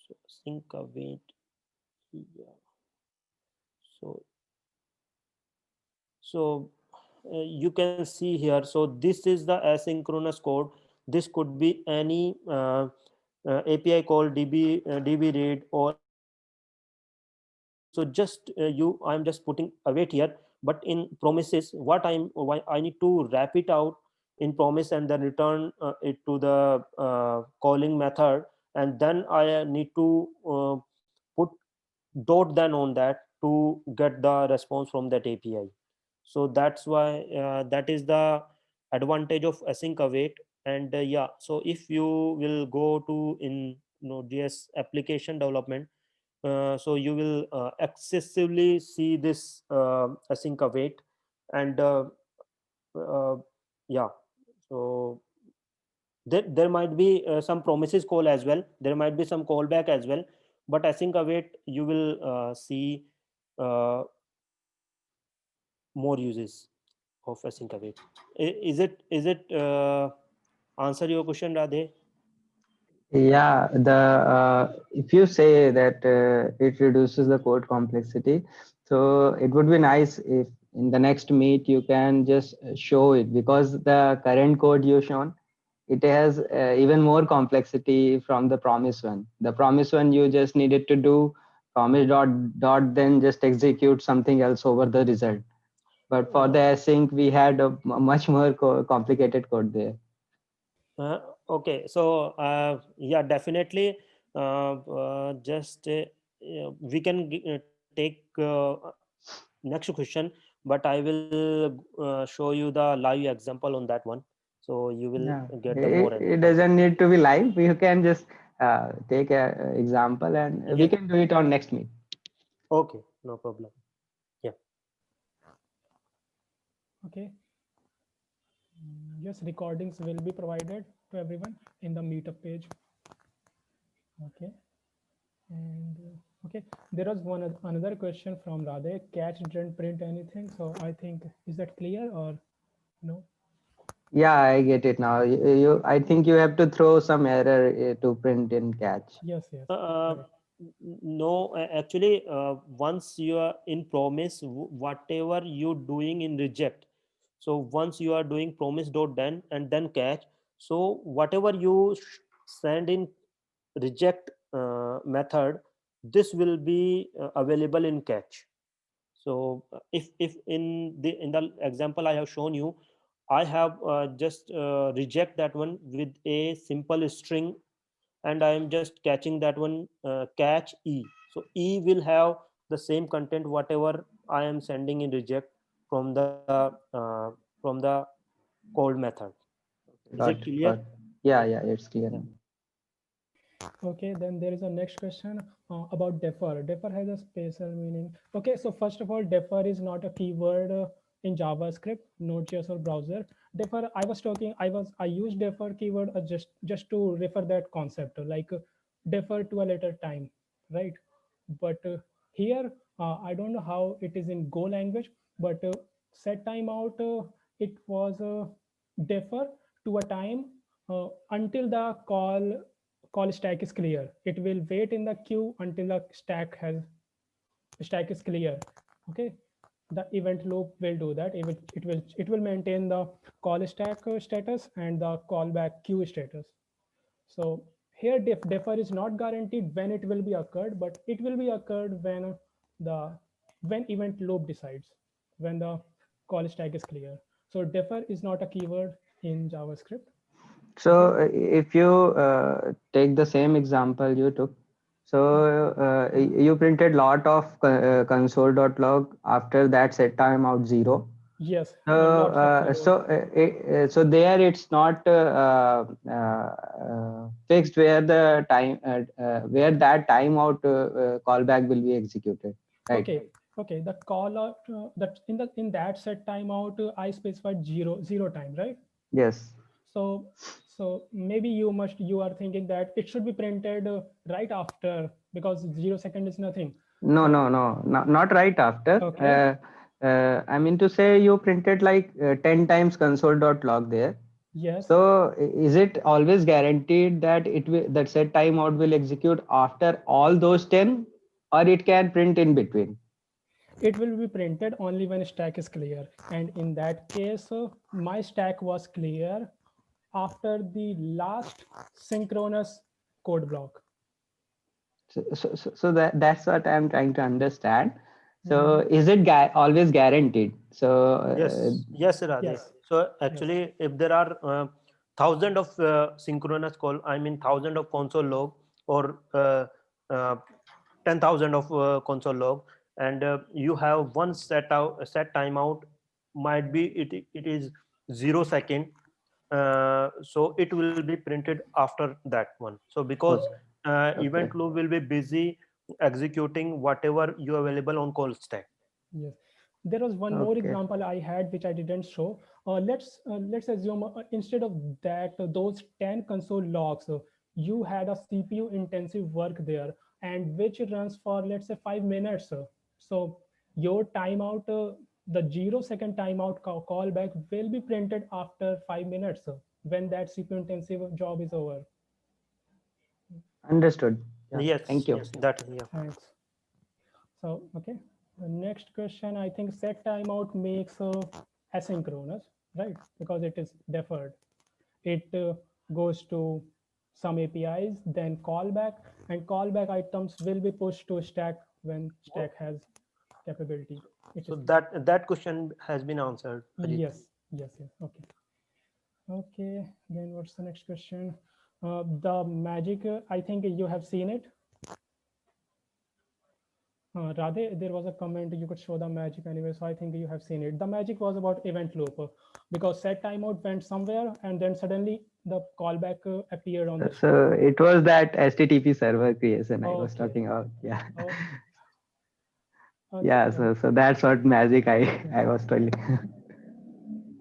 B: So async await, yeah. So you can see here, so this is the asynchronous code. This could be any API call, db read, or so just you I'm just putting await here. But in promises, why I need to wrap it out in promise and then return it to the calling method, and then I need to put dot then on that to get the response from that API. So that's why that is the advantage of async await. And yeah, so if you will go to in Node.js application development, so you will excessively see this async await. And uh, yeah, so there might be some promises call as well, there might be some callback as well, but async await you will see uh, more uses of async await. Is it answer your question, Radhe?
D: Yeah, the if you say that it reduces the code complexity, so it would be nice if in the next meet you can just show it, because the current code you shown, it has even more complexity from the promise one. The promise one you just needed to do promise dot then just execute something else over the result. But for the async, we had a much more complicated code there.
B: Uh, okay, so yeah, definitely. Just we can take next question, but I will show you the live example on that one, so you will
D: Yeah,
B: get the more
D: it
B: idea.
D: doesn't need to be live. You can just take a example, and we
B: Yeah.
D: can do it on next meet.
B: Okay, no problem. Yeah.
A: Okay. Yes, recordings will be provided to everyone in the meetup page. Okay. And okay, there was another question from Radhe. Catch didn't print anything, so I think, is that clear or no?
D: Yeah, I get it now. I think you have to throw some error to print in catch.
A: Yes, yes,
B: Uh,
A: correct.
B: no, actually, once you are in promise, whatever you doing in reject. So once you are doing promise dot then and then catch. So whatever you send in reject method, this will be available in catch. So if in the example I have shown you, I have just reject that one with a simple string, and I am just catching that one, catch e. So e will have the same content whatever I am sending in reject from the from the called method. Is it clear?
D: Got. Yeah, yeah, it's clear.
A: Okay, then there is a next question about defer. Defer has a special meaning. Okay, so first of all, defer is not a keyword in JavaScript, Node.js or browser. Defer, I used defer keyword just to refer that concept, like defer to a later time, right? But here, I don't know how it is in Go language, but set timeout, it was defer to a time until the call stack is clear. It will wait in the queue until the stack is clear. Okay, the event loop will do that. It will maintain the call stack status and the callback queue status. So here defer is not guaranteed when it will be occurred, but it will be occurred the when event loop decides, when the call stack is clear. So defer is not a keyword in JavaScript. Okay.
D: So if you take the same example you took, so you printed lot of console.log after that set timeout 0.
A: Yes,
D: So
A: lots of times.
D: so there it's not fixed where the time where that timeout callback will be executed, right?
A: Okay, okay. The call out that in that set timeout, I specified zero time, right?
D: Yes.
A: So So maybe you are thinking that it should be printed right after, because 0 second is nothing.
D: No,
A: So-
D: no, no, not right after.
A: Okay.
D: I mean to say you printed like 10 times console.log there.
A: Yes.
D: So is it always guaranteed that it will, that set timeout will execute after all those 10, or it can print in between?
A: It will be printed only when stack is clear, and in that case my stack was clear after the last synchronous code block.
D: So that's what I'm trying to understand. So
A: Mhm.
D: is it always guaranteed? So
B: Yes, Radhe.
A: Yes.
B: So actually, if there are thousand of synchronous call, I mean thousand of console log, or 10,000 of console log, and you have one set timeout, might be it is 0 second. So it will be printed after that one. So because
D: okay.
B: event loop will be busy executing whatever you available on call stack.
A: Yes. There was one more
D: Okay.
A: example I had which I didn't show. Let's assume instead of that those 10 console logs, you had a CPU intensive work there, and which runs for, let's say, 5 minutes. So your timeout, the 0 second timeout callback will be printed after 5 minutes when that CPU intensive job is over.
D: Understood. Yeah.
B: Yes,
D: Thank you.
B: yes, that, yeah.
A: Thanks. So, okay. The next question, I think set timeout makes asynchronous, right? Because it is deferred. It goes to some APIs, then callback, and callback items will be pushed to stack when stack has capability. It
B: So
A: is
B: that question has been answered, Ajit.
A: yes, yes, yes. Okay. Okay. Then what's the next question? The magic. I think you have seen it. Radhe, there was a comment you could show the magic anyway, so I think you have seen it. The magic was about event loop because set timeout went somewhere and then suddenly the callback appeared on the
D: So it was that HTTP server creation I was
A: Okay.
D: talking about. Yeah.
A: Oh,
D: Yeah.
A: okay.
D: So that's what magic I was telling.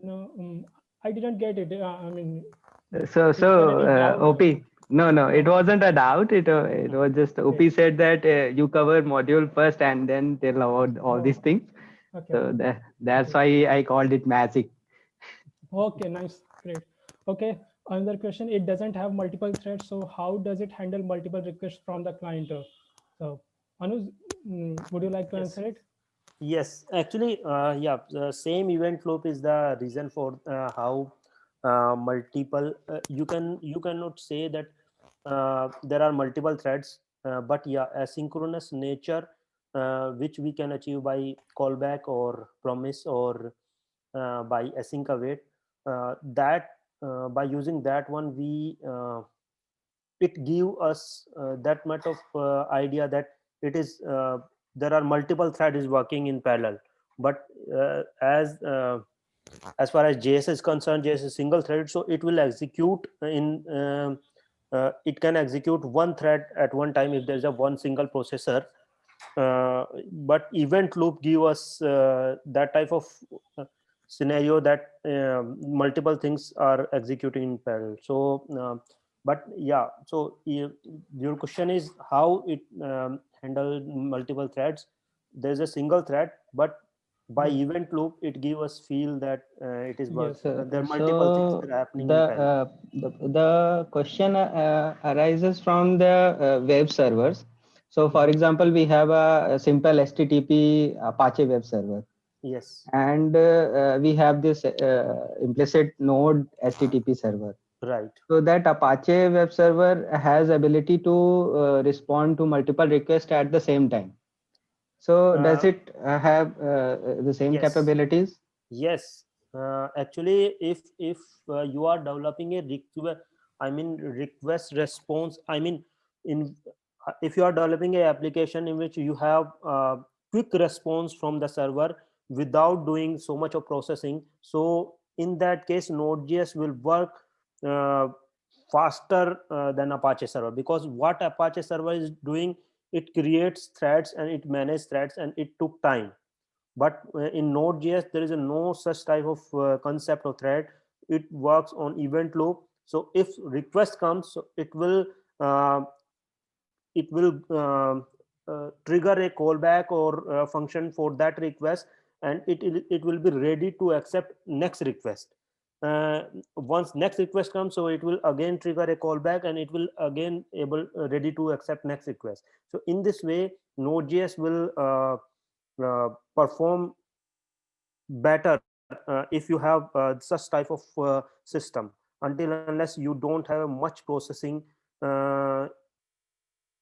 A: No, I didn't get it. I mean,
D: So
A: is there any doubt?
D: OP. No, it
A: Oh,
D: wasn't a doubt. It was just OP
A: okay.
D: said that you cover module first and then tell about all these
A: Oh,
D: things.
A: okay.
D: So that's
A: Okay.
D: why I called it magic.
A: Okay, nice. Great. Okay. Another question. It doesn't have multiple threads, so how does it handle multiple requests from the client? So, Anuj, would you like to
B: Yes.
A: answer it?
B: Yes, actually, yeah, the same event loop is the reason for how multiple. You cannot say that there are multiple threads, but yeah, asynchronous nature, which we can achieve by callback or promise, or by async await. That by using that one, we it give us that much of idea that it is there are multiple threads working in parallel. But as far as JS is concerned, JS is single thread, so it will execute in it can execute one thread at one time if there's a one single processor. But event loop give us that type of scenario that multiple things are executing in parallel. So but yeah, so your question is how it handle multiple threads. There's a single thread, but by
A: Yes.
B: event loop it give us feel that it is work
A: Yes.
B: there are multiple things that are happening in parallel.
D: The question arises from the web servers. So for example, we have a simple HTTP Apache web server,
B: Yes,
D: and we have this implicit node HTTP server.
B: right.
D: So that Apache web server has ability to respond to multiple requests at the same time. So does
B: uh,
D: it have the same
B: yes.
D: capabilities?
B: Yes, actually, if you are developing a request, I mean request response. I mean, in if you are developing a application in which you have quick response from the server without doing so much of processing, so in that case, Node.js will work uh, faster than Apache server, because what Apache server is doing, it creates threads and it manages threads and it took time. But in Node.js there is no such type of concept of thread. It works on event loop, So if request comes, so it will trigger a callback or function for that request, and it will be ready to accept next request. Once next request comes, so it will again trigger a callback, and it will again ready to accept next request. So in this way, Node.js will perform better if you have such type of system. Until unless you don't have much processing,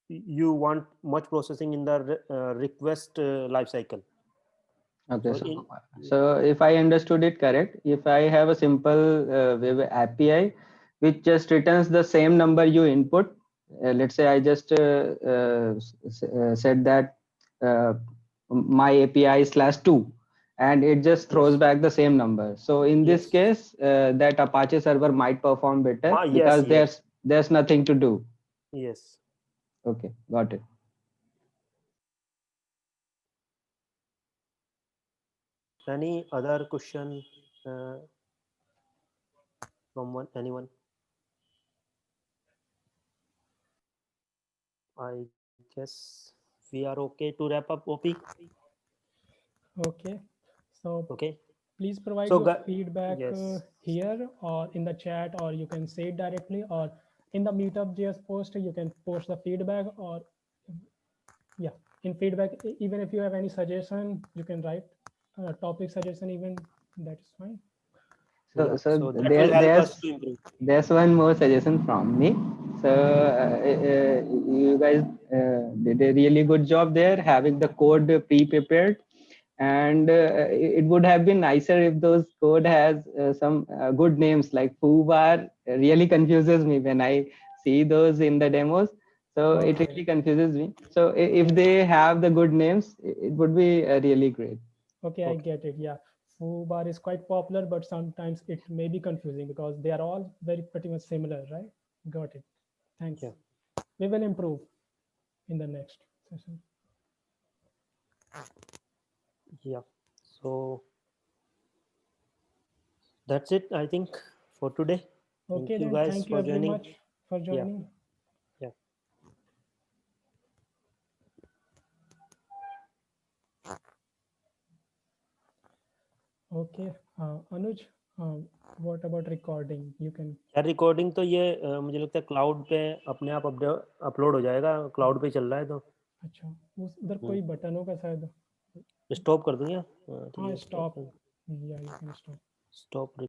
B: you want much processing in the request life cycle.
D: Okay,
B: So
D: so if I understood it correct, if I have a simple web API which just returns the same number you input, let's say I just said that my API /2, and it just throws back the same number. So in this
B: Yes.
D: case, that Apache server might perform better
B: Yes,
D: because
B: yes.
D: there's nothing to do.
B: Yes.
D: Okay, got it.
B: Any other question from anyone? I guess we are okay to wrap up, OP.
A: Okay. So
B: Okay.
A: please provide
B: So,
A: your feedback
B: yes.
A: here or in the chat, or you can say it directly, or in the Meetup.js post, you can post the feedback, or yeah, in feedback, even if you have any suggestion, you can write topic suggestion, even that is fine.
D: So,
B: Yeah.
D: so
B: So that will help us to improve.
D: there's one more suggestion from me. So you guys did a really good job there, having the code pre-prepared, and it would have been nicer if those code has some good names like foobar. Really confuses me when I see those in the demos. So it
A: Okay.
D: really confuses me. So if they have the good names, it would be really great.
A: Okay, I get it. Yeah, foobar is quite popular, but sometimes it may be confusing because they are all pretty much similar, right? Got it. Thanks.
B: Yeah.
A: We will improve in the next session.
B: Yeah. So that's it, I think, for today.
A: Okay,
B: Thank you
A: then.
B: guys
A: Thank you
B: for
A: very
B: joining.
A: much for joining.
B: Yeah.
A: Okay, Anuj, what about recording? You can.
B: यार recording तो ये मुझे लगता है cloud पे अपने आप upload हो जाएगा, क्लाउड पे चल रहा है तो
A: अच्छा, उधर कोई बटन होगा शायद.
B: स्टॉप कर दूंगा.
A: हाँ, स्टॉप. या यू कैन स्टॉप.
B: स्टॉप